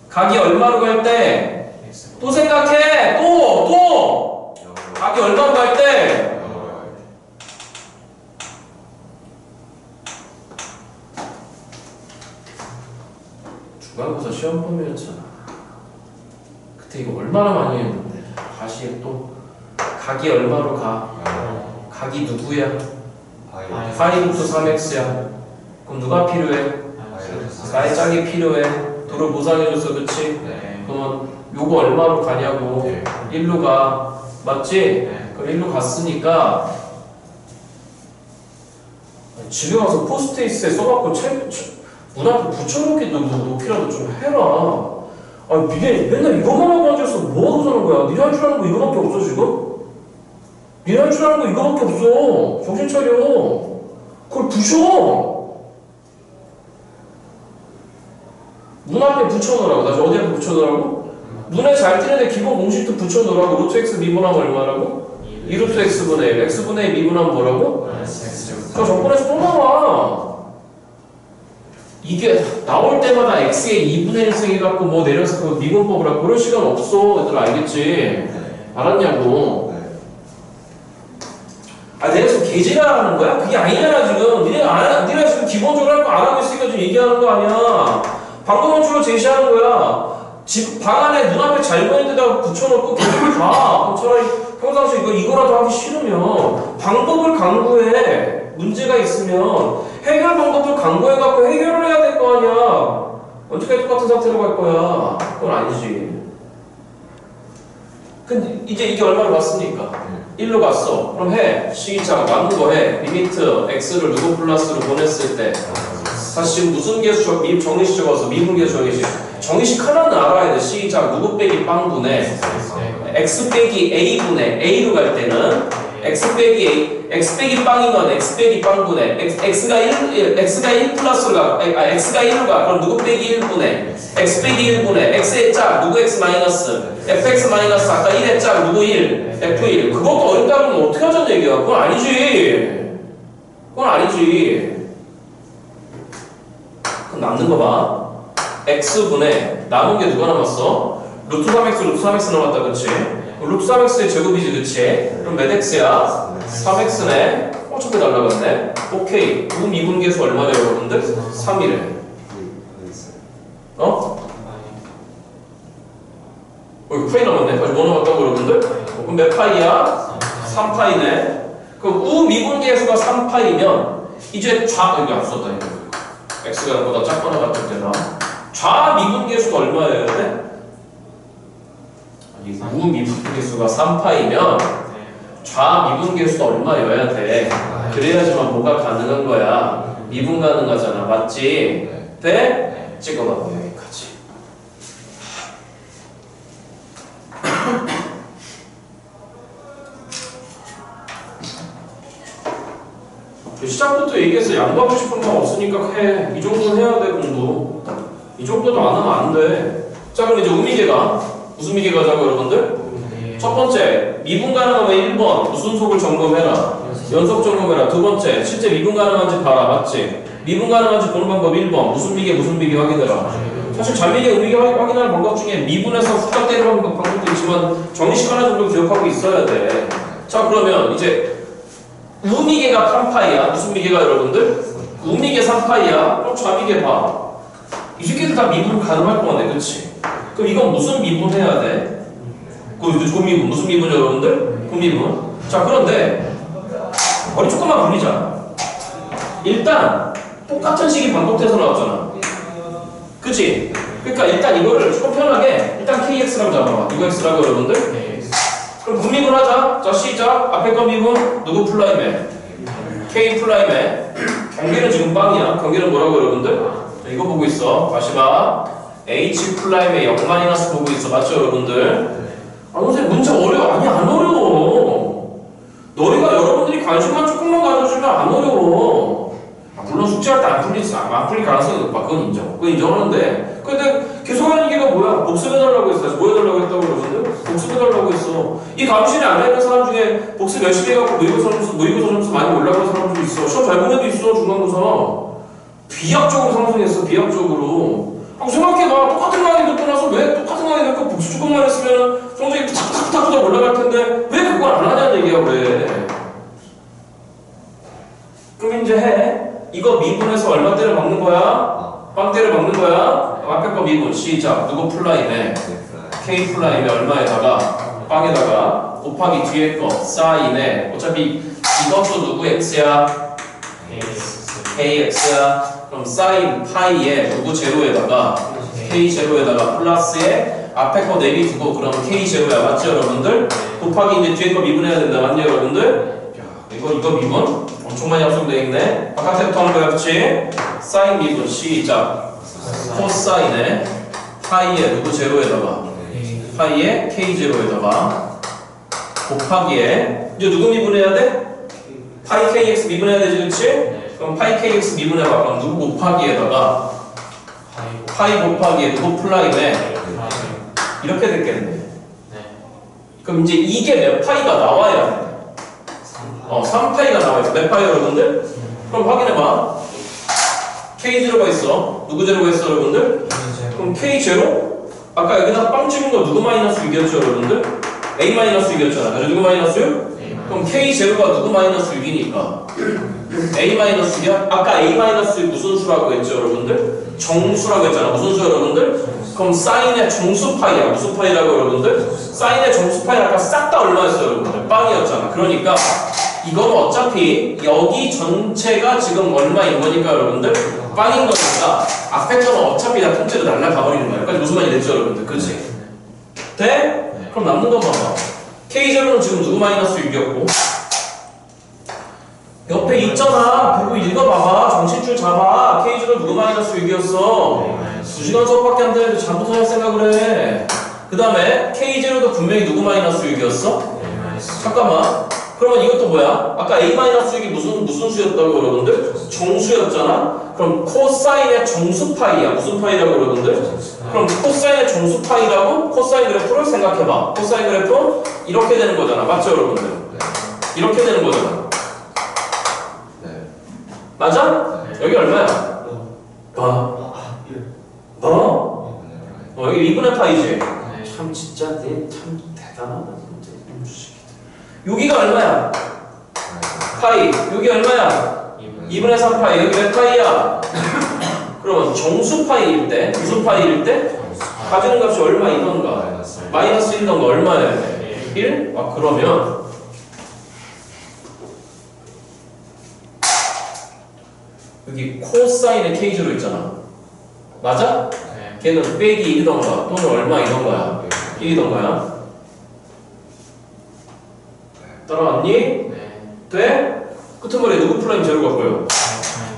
각이 얼마로 갈 때? 또 생각해! 또! 각이 얼마로 갈 때? 중간고사 시험 범위였잖아. 그때 이거 얼마나 많이 했는데. 다시 또 각이 얼마로 가? 각이 누구야? 파이부터 3x야. 그럼 누가 필요해? 4의 짝이 필요해. 도로 보상해줬어, 그치? 그러면 요거 얼마로 가냐고. 1로 가. 맞지? 그럼 1로 갔으니까 집에 와서 포스트잇에 써갖고 문 앞에 붙여놓기도 높이라도 좀 해라. 아니 니네 맨날 이것만 하고 앉아서 뭐하고 사는 거야? 니네 할 줄 아는 거 이거밖에 없어 지금? 니네 할 줄 아는 거 이거밖에 없어. 정신 차려. 그걸 부셔. 문 앞에 붙여놓으라고. 다시 어디 앞에 붙여놓으라고? 눈에 잘 띄는데 기본 공식도 붙여놓으라고. 루트 x 미분하면 얼마라고? 2루트 x분의 1. x분의 1 미분하면 뭐라고? 그 적분에서 또 나와. 이게 나올 때마다 x의 2분의 1승 해갖고 뭐 내려서 그 미분법을 하고 그럴 시간 없어. 얘들 알겠지? 알았냐고. 아 내가 지금 개지랄하는 거야? 그게 아니잖아 지금. 니네 지금 기본적으로 할 거 안 하고 있으니까 좀 얘기하는 거 아니야. 방법원칙으로 제시하는 거야. 집 방 안에 눈앞에 잘 보이는 데다가 붙여놓고 계속 가. 그럼 차라리 평상시에 이거라도 하기 싫으면 방법을 강구해. 문제가 있으면 해결 방법을 강구해갖고 해결을 해야 될 거 아니야. 언제까지 똑같은 상태로 갈 거야? 그건 아니지. 근데 이제 이게 얼마를 갔으니까 1로 갔어. 그럼 해. 시기차 남은 거 해. 리미트 x를 누구 플러스로 보냈을 때 사실 지금 무슨 계수 정의식 적어서 미분계수 정의식. 정의식 하나는 알아야 돼. 시작 누구 빼기 빵분의 x 빼기 a분의 a로 갈 때는 x 빼기 a x 빼기 빵이면 x 빼기 빵분의 x가 1 플러스로 가. x가 1로 가. 그럼 누구 빼기 1분의 x 빼기 1분의 x의 짝 누구 x 마이너스 fx 마이너스 아까 1의 짝 누구 1 f1. 그것도 어렵다 그러면 어떻게 하자는 얘기야. 그건 아니지. 그건 아니지. 그럼 남는 거 봐. x분의 남은 게 누가 남았어? 루트 3x 루트 3x 남았다 그치? 루트 3x의 제곱이지 그치? 그럼 몇 x야? 3x네. 어차피 날라갔네. 오케이. 미분계수 얼마래요 여러분들? 3이래. 어? 이거 파이 남았네. 아직 뭐 남았다고 여러분들? 그럼 몇 파이야? 3파이네. 그럼 미분계수가 3파이면 이제 여기 안 썼다 이거. x가 보다 작거나 같을 때나 좌미분계수가 얼마여야 돼? 아니 우미분계수가 3파이면 좌미분계수가 얼마여야 돼? 그래야지만 뭐가 가능한 거야. 미분 가능하잖아. 맞지? 돼? 찍어봐. 여기까지. 시작부터 얘기해서 양보하고 싶은 거 없으니까 해. 이 정도는 해야 돼 공부. 이 정도도 안 하면 안 돼. 자, 그럼 이제 우미계가 무슨 미계 가자고 여러분들? 첫 번째, 미분 가능하면 1번 무슨 속을 점검해라. 연속 점검해라. 두 번째, 실제 미분 가능한지 봐라. 맞지? 미분 가능한지 보는 방법 1번 무슨 미계 확인해라. 사실 잔미계, 음미계 확인하는 방법 중에 미분해서 숫자 때리는 방법도 있지만 정식 하나 정도 기억하고 있어야 돼. 자, 그러면 이제 우미계가 3파이야. 무슨 미계가 여러분들? 우미계 3파이야. 그럼 좌미계 봐. 이 새끼들 다 미분 가능할 거네, 그치? 그럼 이건 무슨 미분 해야 돼? 고미분. 무슨 미분 여러분들? 고미분. 자, 그런데 머리 조금만 굴리자. 일단 똑같은 식이 반복돼서 나왔잖아. 그치? 그러니까 일단 이거를 조금 편하게 일단 KX라고 잡아봐. 이거 X라고 여러분들? 그럼 분미분 하자. 자, 시작. 앞에 거 미분 누구 플라임에? K 플라임에. 경계는 지금 빵이야. 경계는 뭐라고 여러분들? 자, 이거 보고 있어. 다시 봐. H 플라임에 0 마이너스 보고 있어. 맞죠 여러분들? 아, 선생님 문제 어려워. 아니 안 어려워. 너희가 여러분들이 관심만 조금만 가져주면 안 어려워. 아, 물론 숙제할 때 안 풀릴 가능성이 높아. 그건 인정. 그건 인정하는데 근데 계속하는 얘기가 뭐야? 복습해달라고 했어. 뭐 해달라고 했다고 여러분들? 복습해달라고 했어. 이 감시를 안 했는 사람 중에 복습 열심히 해갖고 모의고사 점수 많이 올라가는 사람도 있어. 시험 잘 보는 애도 있어. 중간고사. 비약적으로 상승했어. 비약적으로. 생각해봐. 똑같은 강의 듣고 나서 왜 똑같은 강의 듣고 복수 조금만 했으면 성적이 탁탁탁탁 올라갈 텐데 왜 그걸 안 하냐는 얘기야. 왜? 그럼 이제 해. 이거 미분해서 얼마 때려 박는 거야? 빵 때려 박는 거야? 앞에 거 미분 시작. 누구 플라임에? K 플라임에 얼마에다가? 빵에다가 곱하기 뒤에 거 사인에 어차피 이것도 누구 X야? KX야. 그럼 사인 파이에 누구 제로에다가 K 제로에다가 플러스에 앞에 거 내비 두고 그럼 K 제로야. 맞죠 여러분들? 곱하기 이제 뒤에 거 미분해야 된다. 맞냐 여러분들? 이거 미분 엄청 많이 합성되어 있네. 바깥에부터 하는 거야. 그치? 사인 미분 시작. 코사인에 파이에 누구 제로에다가 파이에 K 제로에다가 곱하기에 이제 누구 미분해야 돼? 파이 KX 미분해야 되지. 그치? 그럼 파이 KX 미분해봐. 그럼 누구 곱하기에다가 파이 곱하기에 누구 플라임에 이렇게 됐겠네. 그럼 이제 이게 몇 파이가 나와야 돼? 3파이가 나와야 돼. 몇 파이 여러분들? 그럼 확인해봐. K 제로가 있어. 누구 제로가 있어 여러분들? 그럼 K 제로? 아까 여기다 빵 찍은 거 누구 마이너스 6이었죠 여러분들? A 마이너스 6이었잖아. 그래서 누구 마이너스 6? 그럼 K 제로가 누구 마이너스 6이니까 A 마이너스 6이야? 아까 A 마이너스 6 무슨 수라고 했죠 여러분들? 정수라고 했잖아. 무슨 수 여러분들? 그럼 사인의 정수 파이야. 무슨 파이라고 여러분들? 사인의 정수 파이 아까 싹 다 얼마였어요 여러분들? 빵이었잖아. 그러니까 이건 어차피 여기 전체가 지금 얼마인 거니까 여러분들? 빵인 거니까 앞에 거는 어차피 다 통째로 날라가 버리는 거야. 여기까지 무슨 말이 됐죠 여러분들? 그치? 돼? 그럼 남는 거 봐봐. K0는 지금 누구 마이너스 6이었고 옆에 있잖아. 보고 읽어봐봐. 정신줄 잡아. K0는 누구 마이너스 6이었어? 2시간 수업밖에 안 되는데 잠부터 할 생각을 해. 그 다음에 K0도 분명히 누구 마이너스 6이었어? 잠깐만. 그러면 이것도 뭐야? 아까 A-6이 무슨 수였다고 여러분들? 정수였잖아? 그럼 코사인의 정수파이야. 무슨 파이라고 여러분들? 그럼 코사인의 정수파이라고 코사인 그래프를 생각해봐. 코사인 그래프 이렇게 되는 거잖아. 맞죠 여러분들? 이렇게 되는 거잖아. 맞아? 여기 얼마야? 여기 2분의 파이지? 참 진짜 참 대단하다. 여기가 얼마야? 파이. 여기 얼마야? 2분의 3파이. 여기 몇 파이야? 그러면 정수 파이일 때, 무슨 파이일 때? 가지는 값이 얼마이던가? 마이너스 1던가 얼마야? 1? 아, 그러면 여기 코사인의 K0 있잖아. 맞아? 걔는 빼기 1이던가 또는 얼마이던가야? 1이던가야? 따라왔니? 돼? 끄트머리에 누구 플라임 제로가 보여?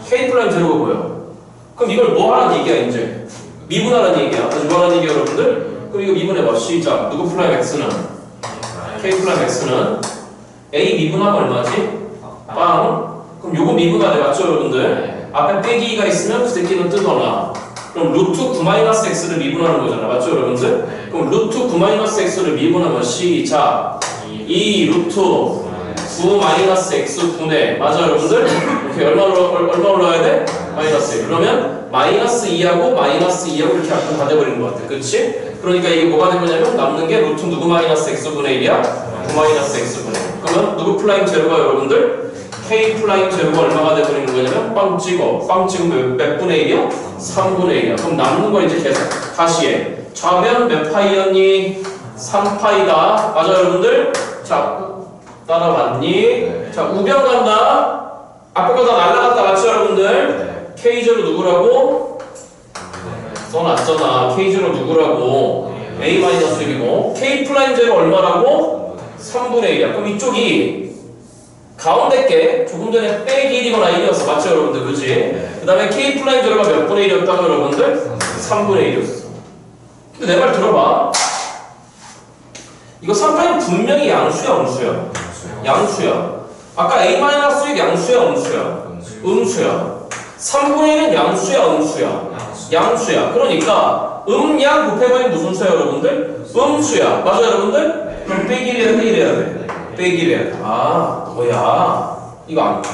K 플라임 제로가 보여. 그럼 이걸 뭐 하라는 얘기야 이제? 미분하라는 얘기야. 다시 뭐 하라는 얘기야 여러분들? 그럼 이거 미분해봐. 시작. 누구 플라임 X는? K 플라임 X는? A 미분하면 얼마지? 빵. 그럼 요거 미분하래. 맞죠 여러분들? 앞에 빼기가 있으면 그 새끼는 뜨거나 그럼 루트 9-x를 미분하는 거잖아. 맞죠, 여러분들? 네. 그럼 루트 9-x를 미분하면 시작. 2 루트 9-x분의 맞아, 여러분들? 이렇게 얼마 올라와야 돼? 마이너스 1. 그러면 마이너스 2하고 마이너스 2하고 이렇게 앞으로 다 돼버리는 것 같아. 그치? 그러니까 이게 뭐가 되냐면 남는 게 루트 누구 마이너스 x분의 1이야? 9-x분의 1. 그러면 누구 플라잉 제로가 여러분들? k 플라잉 제로가 얼마가 돼버리는 거냐면 빵 찍으면 몇 분의 1이야? 3분의 1이야. 그럼 남는 거 이제 계산 다시 해. 좌변 몇 파이였니? 3파이다. 맞아, 여러분들? 자, 따라왔니? 네. 자, 우변 간다. 앞에 거 다 날라갔다. 맞죠, 여러분들? K0 누구라고? 써놨잖아. K0 누구라고? A-1이고 K 플라임 제로 얼마라고? 3분의 1이야. 그럼 이쪽이 가운데 게 조금 전에 빼기 1이거나 1이었어. 맞죠, 여러분들? 그치? 그 다음에 K 플라임 제로가 몇 분의 1이었다고, 여러분들? 3분의 1이었어. 근데 내 말 들어봐. 이거 3파이 분명히 양수야, 음수야? 양수야. 아까 A-6 양수야, 음수야? 음수야. 3분의 1은 양수야, 음수야? 양수야. 그러니까 양 곱해버리면 무슨 수야, 여러분들? 음수야. 맞아, 여러분들? 그럼 빼기 1 해야 돼, 1 해야 돼? 빼기 1 해야 돼. 아, 너야. 이거 안 돼.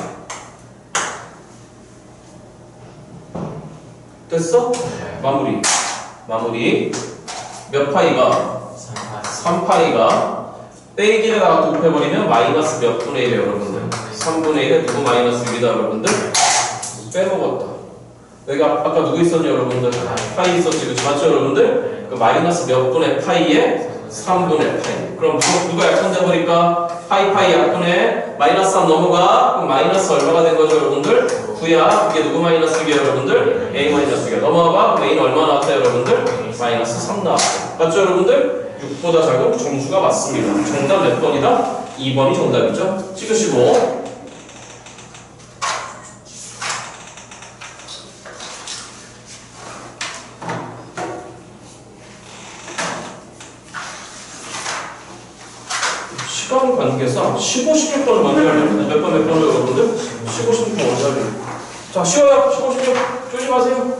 됐어? 마무리. 몇 파이가? 3파이가 빼기에다가 곱해버리면 마이너스 몇 분의 1이에요, 여러분들? 3분의 1에 누구 마이너스 6이다, 여러분들? 빼먹었다. 여기 아까 누구 있었냐, 여러분들? 파이 있었지, 그치? 맞죠, 여러분들? 그 마이너스 몇 분의 파이에 3분의 파이. 그럼 누가 약분돼 버릴까? 파이 약분에 마이너스 3 넘어가. 그럼 마이너스 얼마가 된 거죠, 여러분들? 9야. 이게 누구 마이너스 6이야, 여러분들? A 마이너스 6이야. 넘어가. 그럼 A는 얼마 나왔다, 여러분들? 마이너스 3 나왔다. 맞죠, 여러분들? 6보다 작은 정수가 맞습니다. 정답 몇 번이다? 2번이 정답이죠. 찍으시고. 시간 관계상 15, 16번을 먼저 하려면 몇 번을 여러분들? 15, 16번 먼저 하려면. 자, 쉬워요. 15, 16. 쪼지 마세요.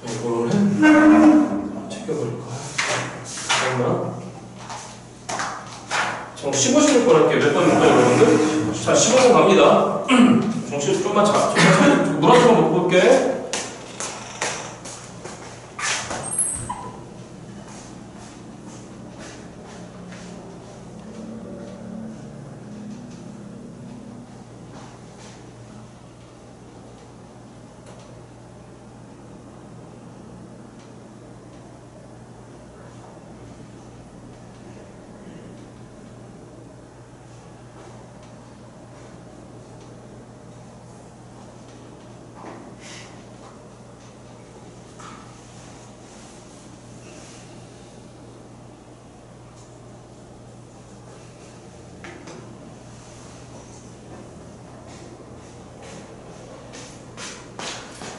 이거를 챙겨버릴까요? 잠깐만. 15, 16번 할게요. 몇 번입니까, 여러분들? 자, 15번 갑니다. 정신 좀만 물 한 잔만 먹고 볼게.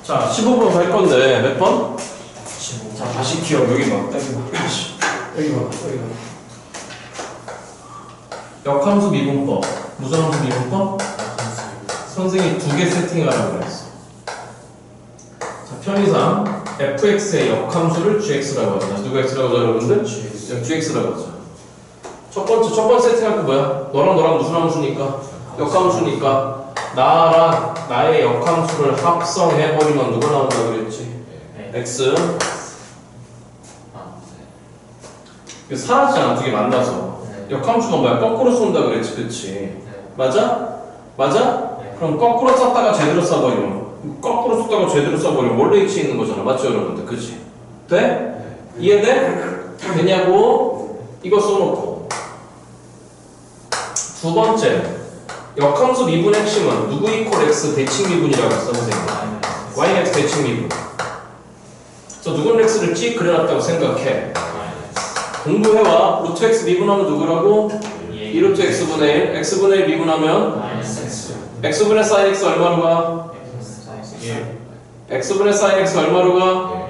자, 15번 갈 건데 몇 번? 15번. 자, 다시 기억. 여기 봐. 여기 봐. 역함수 미분법. 무슨 함수 미분법? 선생님이 2개 세팅하라고 그랬어. 자, 편의상 fx의 역함수를 gx라고 하자. 누가 x라고 하자, 여러분들? gx라고 하자. 첫 번째 세팅할 거 뭐야? 너랑 무슨 함수니까? 역함수니까. 나랑 나의 역함수를 합성해버리면 누가 나온다 그랬지? x. 사라지잖아, 2개 만나서. 역함수가 뭐야? 거꾸로 쏜다 그랬지, 그치? 맞아? 그럼 거꾸로 썼다가 제대로 써버리면, 거꾸로 썼다가 제대로 써버리면 원래 위치에 있는 거잖아. 맞죠, 여러분들? 그치? 돼? 이해돼? 되냐고? 이거 써놓고. 두 번째. 역함수 미분 핵심은 누구 이퀄 x 대칭 미분이라고 했어, 선생님? yx 대칭 미분. 그래서 누군 x를 찍 그려놨다고 생각해. 공부해와. 루트 x 미분하면 누구라고? 2루트 x분의 1. x분의 1 미분하면 x분의 sin x 얼마로 가? x분의 sin x 얼마로 가?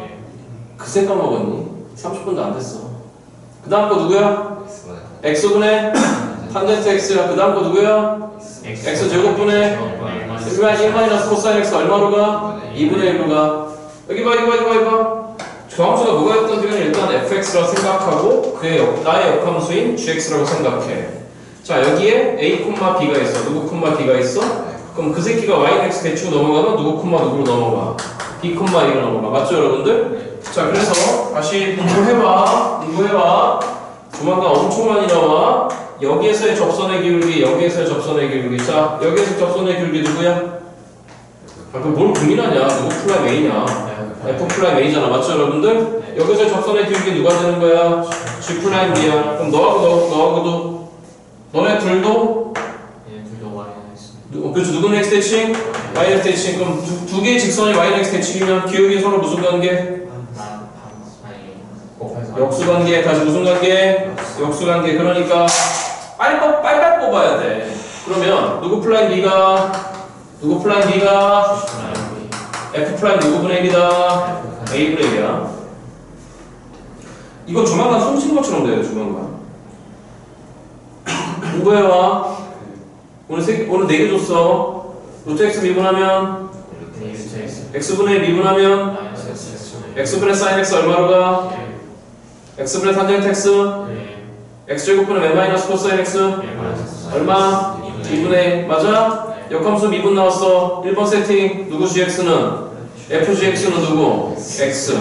그 생각 먹었니? 30분도 안 됐어. 그 다음 거 누구야? X분의 x분의 탄젠트 x야. 그 다음 거 누구야? x 제곱분의 1 마이너스 코사인 x 얼마로 가? 2분의 1로 가. 여기 봐, 이거 봐, 이거 봐, 이거 봐. 저함수가 뭐가 있던 경우는 일단 fx라고 생각하고 그의 나의 역함수인 gx라고 생각해. 자, 여기에 a, b가 있어. 누구, b가 있어? 그럼 그 새끼가 y, x 대치고 넘어가면 누구, 누구로 넘어가? b, 이로 넘어가. 맞죠, 여러분들? 자, 그래서 다시 공부해봐. 조만간 엄청 많이 나와. 여기에서의 접선의 기울기, 여기에서의 접선의 기울기. 자, 여기에서 접선의 기울기 누구야? 그럼 뭘 고민하냐? 누구 플라임 A냐? F 플라임 A잖아. 맞죠, 여러분들? 여기서의 접선의 기울기 누가 되는 거야? G 플라임 B야. 그럼 너하고도 너네 둘도? 그렇죠. 누구는 X 대칭? Y X 대칭. 그럼 두 개의 직선이 Y X 대칭이면 기울기 서로 무슨 관계? 역수관계. 다시 무슨 관계? 역수관계. 그러니까 빨빨 뽑아야 돼. 그러면 누구 플라임 B가 F 플라임 누구분의 1이다? A분의 1이야. 이거 조만간 손 치는 것처럼 돼요. 조만간. 공부해와. 오늘 4개 줬어. 루트 x 미분하면 x분의 미분하면 x분의 sin x 얼마로 가? x분의 탄젠트 x x제곱분의 n 마이너스 코사인 x 얼마? 2분의 맞아? 역함수 미분 나왔어. 1번 세팅. 누구 gx는? fgx는 누구? x.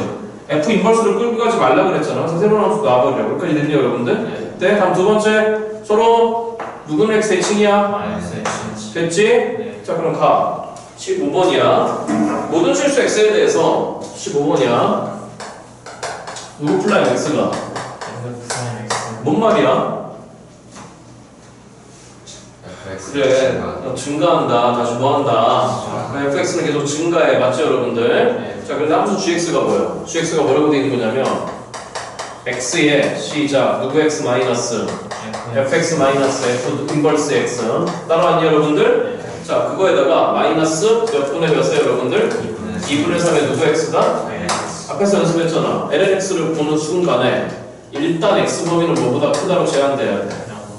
f 인버스를 끌고 가지 말라 그랬잖아. 그래서 새로운 함수 나와버려. 여기까지 됐네요, 여러분들. 네, 다음 두 번째. 서로 누구는 x 대칭이야? 됐지? 자, 그럼 가. 15번이야. 모든 실수 x에 대해서 15번이야. 누구 플라임 x가? 뭔 말이야? 그래, 증가한다. 다시 뭐한다? fx는 계속 증가해. 맞죠, 여러분들? 자, 그런데 함수 gx가 뭐예요? gx가 뭐라고 되어 있는 거냐면 x의 시작 누구 x 마이너스 fx 마이너스 f 인버스 x 따라왔니, 여러분들? 자, 그거에다가 마이너스 몇 분의 몇에 여러분들? 2분의 3에 누구 x가? 앞에서 연습했잖아. lnx를 보는 순간에 일단 x 범위는 뭐보다 크다로 제한돼야 돼.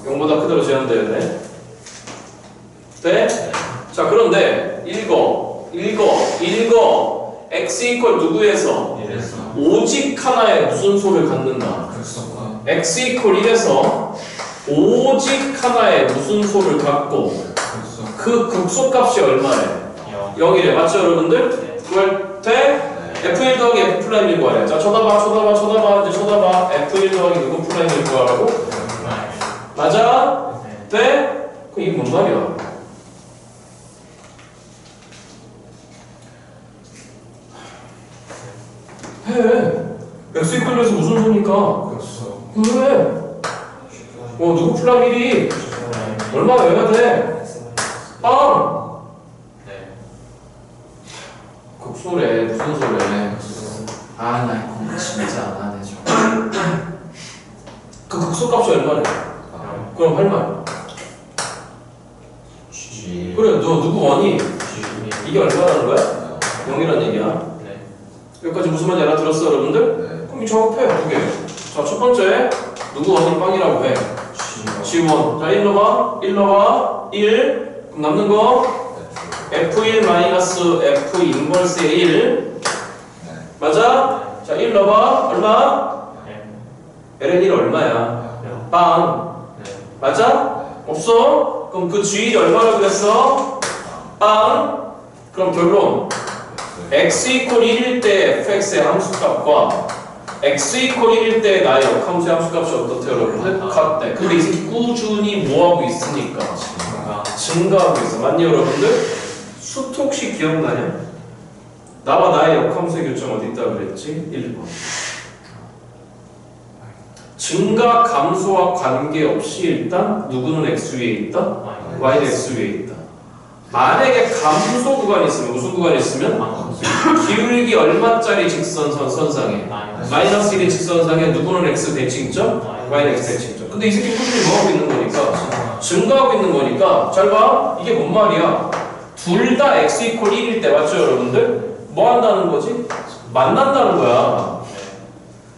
0보다 크다로 제한돼야 돼. 네? 자, 그런데 읽어 x 이퀄 누구에서? 오직 하나의 무슨 소를 갖는다? x 이퀄 1에서 오직 하나의 무슨 소를 갖고 그 극소값이 얼마래? 0이래. 맞죠, 여러분들? 그럴 때 f1 더하기 f 플라임을 구하래. 자, 쳐다봐. 이제 쳐다봐. f1 더하기 누구 플라임을 구하라고? 맞아? 돼? 그럼 이게 뭔 말이야? 해. x 이퀄에서 무슨 소니까? 그래. 누구 플라임 1이 얼마 외워야 돼? 빵! 극소래. 무슨 소래? 나 이거 진짜 안 하네 저. 그 극소값이 얼마래? 그럼 할 말. 그래, 너 누구 원이? 이게 얼마라는 거야? 0이란 얘기야. 여기까지 무슨 말인지 알아들었어, 여러분들? 그럼 이 정확해. 두 개. 자, 첫 번째 누구 원이 빵이라고 해? G1. 자, 1 넣어봐. 1. 그럼 남는 거 F1 마이너스 F 인버스의 1. 맞아? 자, 1 넣어봐. 얼마? LN1 얼마야? 빵. 맞아? 없어? 그럼 그 G1이 얼마라고 그랬어? 빵. 그럼 결론. x 이퀄 1일 때 fx의 함수값과 x 이퀄 1일 때 나의 역함수의 함수값이 어떻대요, 여러분들? 같대. 근데 이 새끼 꾸준히 뭐하고 있으니까 증가하고 있어. 맞니, 여러분들? 수트 혹시 기억나냐? 나와 나의 역함수의 교점 어디 있다 그랬지? 1번. 증가 감소와 관계없이 일단 누구는 x 위에 있다? y는 x 위에 있다. 만약에 감소 구간이 있으면 무슨 구간이 있으면? 기울기 얼마짜리 직선선 선상에 마이너스 1의 직선상에 누구는 x 대칭점? y는 x 대칭점. 근데 이 새끼 꾸준히 뭐하고 있는 거니까? 증가하고 있는 거니까 잘 봐. 이게 뭔 말이야? 둘 다 x 이퀄 1일 때 맞죠, 여러분들? 뭐 한다는 거지? 만난다는 거야.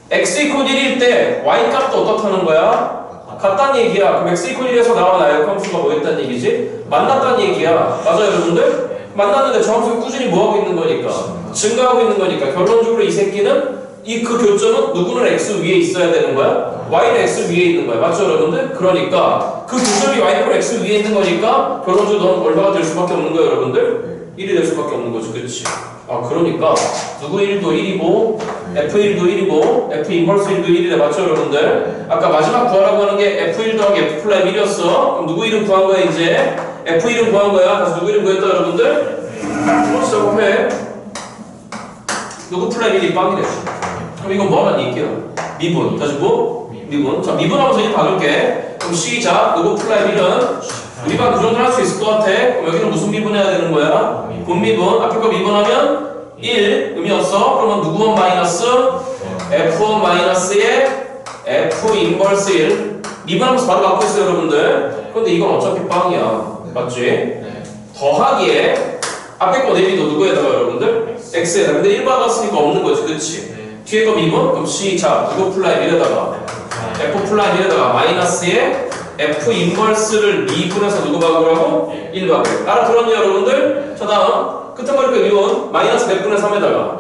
x 이퀄 1일 때 y 값도 어떻다는 거야? 같다는 얘기야. 그럼 x 이퀄 1에서 나와 나의 함수가 뭐였다는 얘기지? 만났다는 얘기야. 맞아요 여러분들? 만났는데 저 함수가 꾸준히 뭐하고 있는 거니까? 증가하고 있는 거니까 결론적으로 이 새끼는 그 교점은 누구는 x 위에 있어야 되는 거야? y는 x 위에 있는 거야. 맞죠 여러분들? 그러니까 그 교점이 y는 x 위에 있는 거니까 결론적으로 넌 얼마가 될 수밖에 없는 거야 여러분들? 1이 될 수밖에 없는 거지. 그렇지? 아 그러니까 누구 1도 1이고 F1도 1이고 F 인버스 1도 1이래. 맞죠 여러분들? 아까 마지막 구하라고 하는 게 F1 더하기 F 플라임 1이었어. 그럼 누구 이름 구한 거야 이제? F 이름 구한 거야. 그래서 누구 이름 구했다 여러분들? 플러스 작업해. 누구 플라임 1이 빵이래. 그럼 이건 뭐하는 얘기야? 미분. 다시 뭐? 미분. 자 미분하면서 1 박을게. 그럼 시작. 누구 플라임 1은 우리가 그 정도는 할 수 있을 것 같아. 그럼 여기는 무슨 미분해야 되는 거야? 분미분. 앞에 거 미분하면 1 의미였어. 그러면 누구 1 마이너스 F1 마이너스의 F 인버스 1 미분하면서 바로 갖고 있어요 여러분들. 근데 이건 어차피 빵이야. 맞지? 더하기에 앞에 거 내비도 누구에다가 여러분들? X에다가. 근데 1 박았으니까 없는 거지. 그치? 뒤에 거 미분? 그럼 시작. 누구 플라임 1에다가 F 플라임 1에다가 마이너스의 F 인버스를 미분해서 누구 박으라고? 1 박을. 알아들었니 여러분들? 자 다음 끝머리표 미분 마이너스 몇 분의 3에다가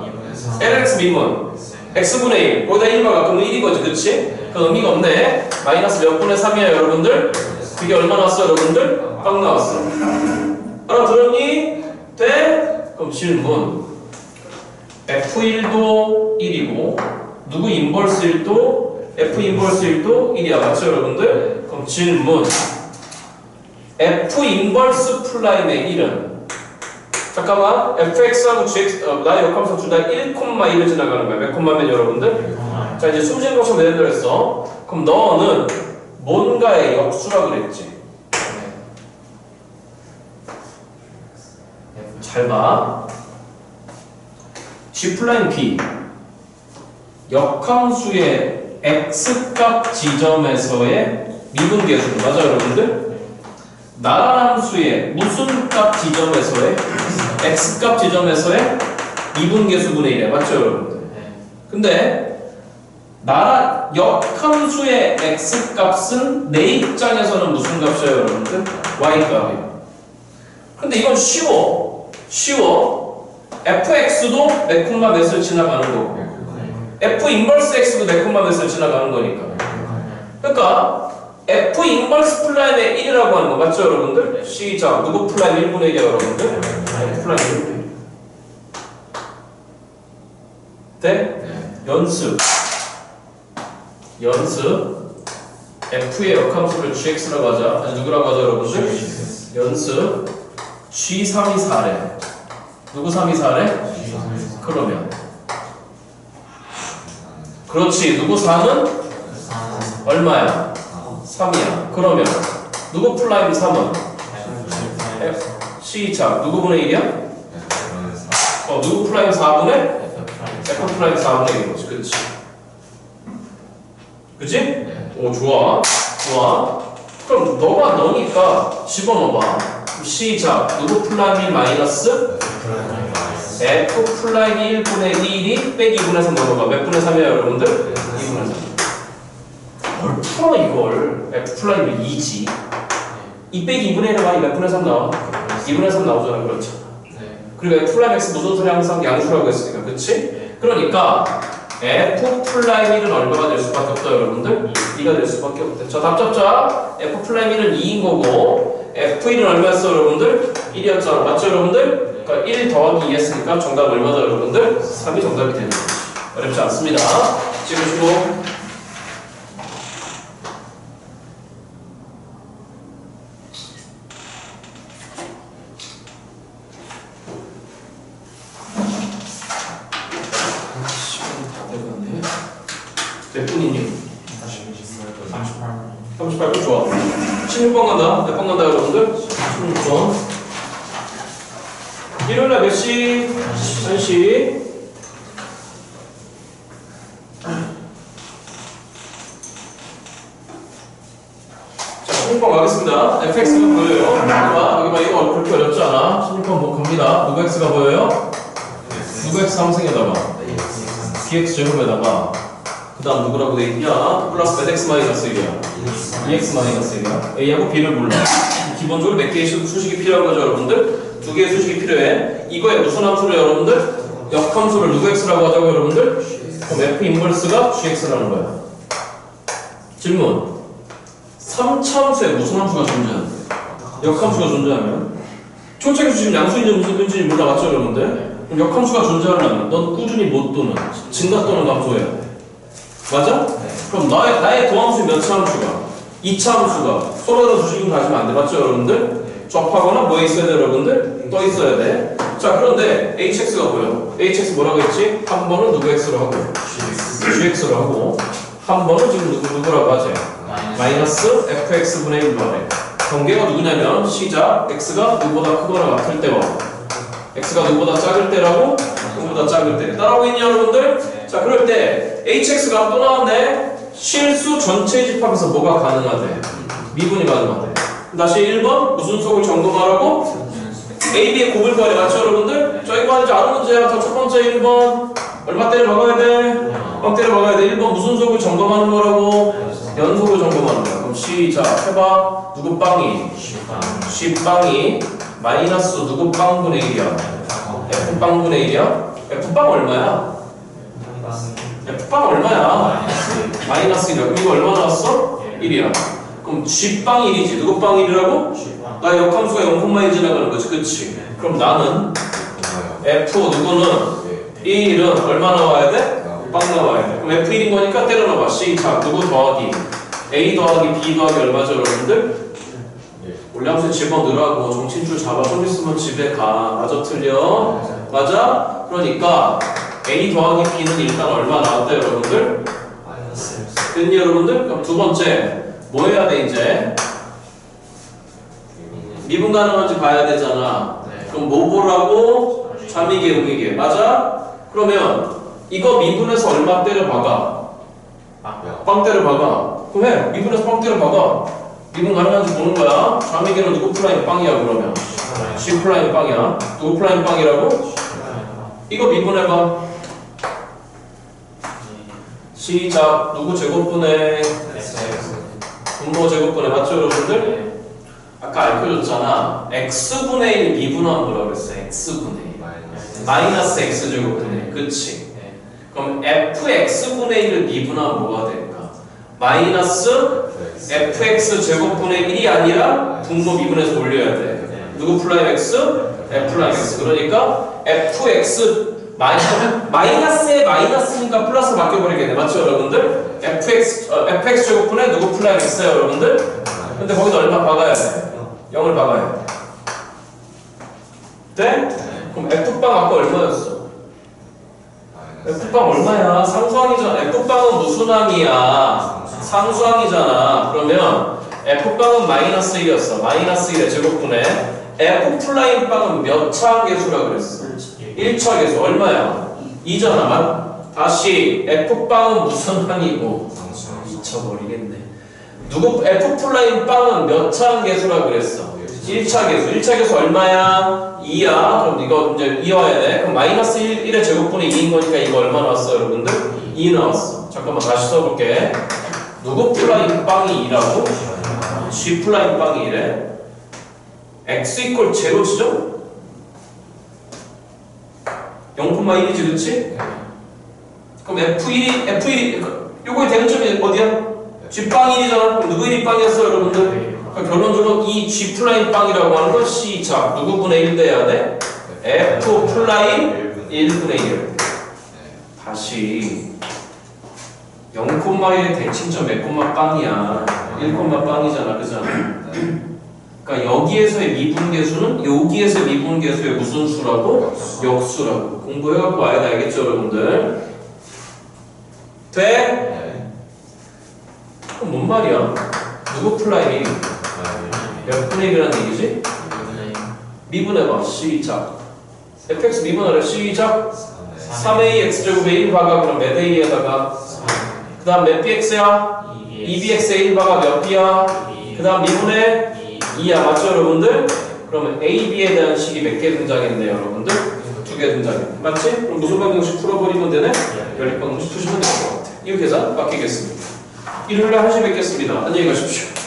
LX 미분 X분의 1 거기다 1 박아. 그럼 1인 거지. 그치? 그 의미가 없네. 마이너스 몇 분의 3이야 여러분들? 그게 얼마 나왔어 여러분들? 빵 나왔어. 알아들었니? 돼? 그럼 질문 F1도 1이고 누구 인버스 1도 F 인버스 1도 1이야. 맞죠 여러분들? 그럼 질문 F 인버스 플라임의 1은 잠깐만 fx하고 gx 나의 역함수 둘 다 1,1을 지나가는 거야. 몇 콤마면 여러분들? 자 이제 숨쉬는 것처럼 내린다 그랬어. 그럼 너는 뭔가의 역수라고 그랬지? 잘 봐. G 플라임 B 역함수의 x값 지점에서의 미분계수 맞아 여러분들? 나라함수의 무슨 값 지점에서의 x값 지점에서의 미분계수분의 1이야. 맞죠 여러분들? 근데 나라 역함수의 x값은 내 입장에서는 무슨 값이야 여러분들? y값이야. 근데 이건 쉬워. fx도 몇 콤마 몇을 지나가는 거고 f 인버스 x도 몇 콤마 몇을 지나가는 거니까. 그러니까 f 인버스 플라임의 1이라고 하는 거 맞죠 여러분들? 시작. 누구 플라임 1분의 1이야 여러분들? f 플라임 1분의 1. 돼? 연습 f의 역함수를 gx라고 하자. 아니 누구라고 하자 여러분들? 연습 g324래. 누구 324래? 그러면 그렇지. 누구 3은? 얼마야? 3이야. 그러면 누구 플라임 3은? 시작. 누구 분의 1이야? 누구 플라임 4분의? F 플라임 4분의 1인 거지. 그치? 그치? 오 좋아. 그럼 너가 너니까 집어넣어봐. 시작. 누구 플라임 1 마이너스? F 플라임 1분의 1이 빼기 2분의 3 넘어가. 몇 분의 3이야 여러분들? 2분의 3. 뭘 풀어 이걸. F 플라임이 2지. 2 빼기 2분의 1에 많이 몇 분의 3 나와? 2분의 3 나오잖아. 그렇잖아. 그리고 F 플라임 X 무슨 소리 항상 양수라고 했으니까. 그치? 그러니까 F 플라임 1은 얼마가 될 수밖에 없다 여러분들? 2가 될 수밖에 없대. 자 답 잡자. F 플라임 1은 2인 거고 F1은 얼마였어 여러분들? 1이었잖아. 맞죠 여러분들? 그러니까 1 더하기 2 했으니까 정답 얼마다 여러분들? 3이 정답이 되는 거지. 어렵지 않습니다. 찍으시고 몇 분이니? 38분 좋아. 16번 간다. 몇 번 간다 여러분들? 16번. 일요일날 몇 시? 1시. 자 16번 가겠습니다. fx가 보여요. 여기 봐 이거 그렇게 어렵지 않아. 16번 뭐 갑니다. 누구 x가 보여요? 누구 x 함승에다가 dx 제곱에다가 그 다음 누구라고 돼 있냐? 플러스 x 마이너스 1이야. 2x 마이너스 1이야. a하고 b를 몰라. 기본적으로 몇 개의 수식이 필요한 거죠, 여러분들? 두 개의 수식이 필요해. 이거에 무슨 함수를 여러분들? 역함수를 누구 x라고 하자고 여러분들? 그럼 f 인버스가 gx라는 거야. 질문. 3차함수에 무슨 함수가 존재하는데? 역함수가 존재하면? 초창기 수식 양수인지 무슨인지 몰라, 맞죠 여러분들? 그럼 역함수가 존재하려면 넌 꾸준히 못 도는 증가 또는 감소해야 돼. 맞아? 네. 그럼 나의 도함수 몇 차 함수가? 2차 함수가 서로 다른 수식은 가지면 안 돼. 맞죠 여러분들? 접하거나 뭐에 있어야 돼 여러분들? 떠 있어야 돼. 자 그런데 hx가 뭐야? hx 뭐라고 했지? 한 번은 누구 x로 하고 gx로 하고 한 번은 지금 누구라고 하지? 마이너스 fx분의 1로 하래. 경계가 누구냐면 시작 x가 누구보다 크거나 같을 때와 x가 누구보다 작을 때라고 누구보다 작을 때 따라오고 있냐 여러분들? 자 그럴 때 hx가 또 나왔네. 실수 전체 집합에서 뭐가 가능하대? 미분이 가능하대. 다시 1번 무슨 속을 점검하라고? A, B의 곱을 구하래. 맞죠 여러분들? 자 이거 하는지 아는 문제야. 자 첫 번째 1번 얼마 때려 박아야 돼? 빵 때려 박아야 돼. 1번 무슨 속을 점검하는 거라고? 연속을 점검하는 거야. 그럼 시작 해봐. 누구 빵이? C빵이 마이너스 누구 빵분의 1이야? F빵분의 1이야? F빵 얼마야? F빵 얼마야? 마이너스 1이야. 그럼 이거 얼마 나왔어? 1이야. 그럼 G빵 1이지. 누구 빵 1이라고? 나의 역함수가 0,1 지나가는 거지. 그치? 그럼 나는 F 누구는 1은 얼마 나와야 돼? 빵 나와야 돼. 그럼 F1인 거니까 때려 넣어봐. 시작. 누구 더하기? A 더하기 B 더하기 얼마죠 여러분들? 올량수 집어넣으라고 정친줄 잡아 좀 있으면 집에 가. 맞아 틀려? 맞아? 그러니까 A 더하기 B는 일단 얼마 나왔다 여러분들? 됐니 여러분들? 그럼 두 번째 뭐 해야 돼 이제? 미분 가능한지 봐야 되잖아. 그럼 뭐 보라고? 자미계 우미계 맞아? 그러면 이거 미분해서 얼마 때려 박아? 빵 때려 박아. 그럼 해. 미분해서 빵 때려 박아. 미분 가능한지 보는 거야. 좌미계는 누구 플라임 빵이야 그러면? C 플라임 빵이야. 누구 플라임 빵이라고? 이거 미분해봐. 시작. 누구 제곱분의 분모 제곱분의 맞죠 여러분들? 아까 알려줬잖아. x분의 1 미분하면 뭐라고 그랬어? x분의 1 마이너스 x제곱분의 1 그치? 그럼 fx분의 1을 미분하면 뭐가 될까? 마이너스 fx 제곱분의 1이 아니라 분모 미분해서 올려야 돼. 누구 플라임 x? f 플라임 x. 그러니까 fx 마이너스에 마이너스니까 플러스 바뀌어버리겠네. 맞죠 여러분들? fx 제곱분의 누구 플라임 x야 여러분들? 근데 거기다 얼마 박아야 돼? 0을 박아야 돼. 돼? 그럼 f빵 아까 얼마였어? f빵 얼마야? 상수항이잖아. f빵은 무슨 항이야? 상수항이잖아. 그러면 f빵은 마이너스 1이었어. 마이너스 1의 제곱분의 f' 빵은 몇 차 계수라 그랬어? 1차 계수. 얼마야? 2잖아. 다시 f빵은 무슨 항이고? 미쳐버리겠네. 누구 f' 빵은 몇 차 계수라 그랬어? 1차 계수. 1차 계수 얼마야? 2야. 그럼 이거 이제 이어야 돼. 그럼 마이너스 1의 제곱분의 2인 거니까 이거 얼마 나왔어 여러분들? 2 나왔어. 잠깐만 다시 써볼게. 누구 플라임 빵이 2라고? G 플라임 빵이 2래? x 이퀄 제로 치죠? 0,1이지 그치? 그럼 F1이 요거의 대응점이 어디야? G 빵 1이잖아. 그럼 누구 1이 빵이었어 여러분들? 그러니까 결론적으로 이 G 플라임 빵이라고 하는 건 시작 누구분의 1 돼야 돼? F 플라임 1분의 1 다시 0,1의 대칭점 몇 콤마 빵이야 1 콤마 빵이잖아 그잖아 그러니까 여기에서의 미분계수는 여기에서의 미분계수의 무슨 수라고? 역수라고 공부해갖고 와야 돼 알겠죠 여러분들? 돼? 그럼 뭔 말이야? 누구 플라임이 몇 분의 1이라는 얘기지? 미분해봐 시작 fx 미분하래 시작 3a x제곱에 1 박아 그럼 몇 a에다가 그 다음 몇 bx야? 2bx에 1 박아 몇 b야? 그 다음 미분해 2야 맞죠 여러분들? 그러면 a, b에 대한 식이 몇 개 등장했네요 여러분들? 2개 등장했네 맞지? 그럼 무슨 방정식 풀어버리면 되네? 연립 방정식 푸시면 될 것 같아 이거 계산 맡기겠습니다. 일요일날 1시 뵙겠습니다. 안녕히 가십시오.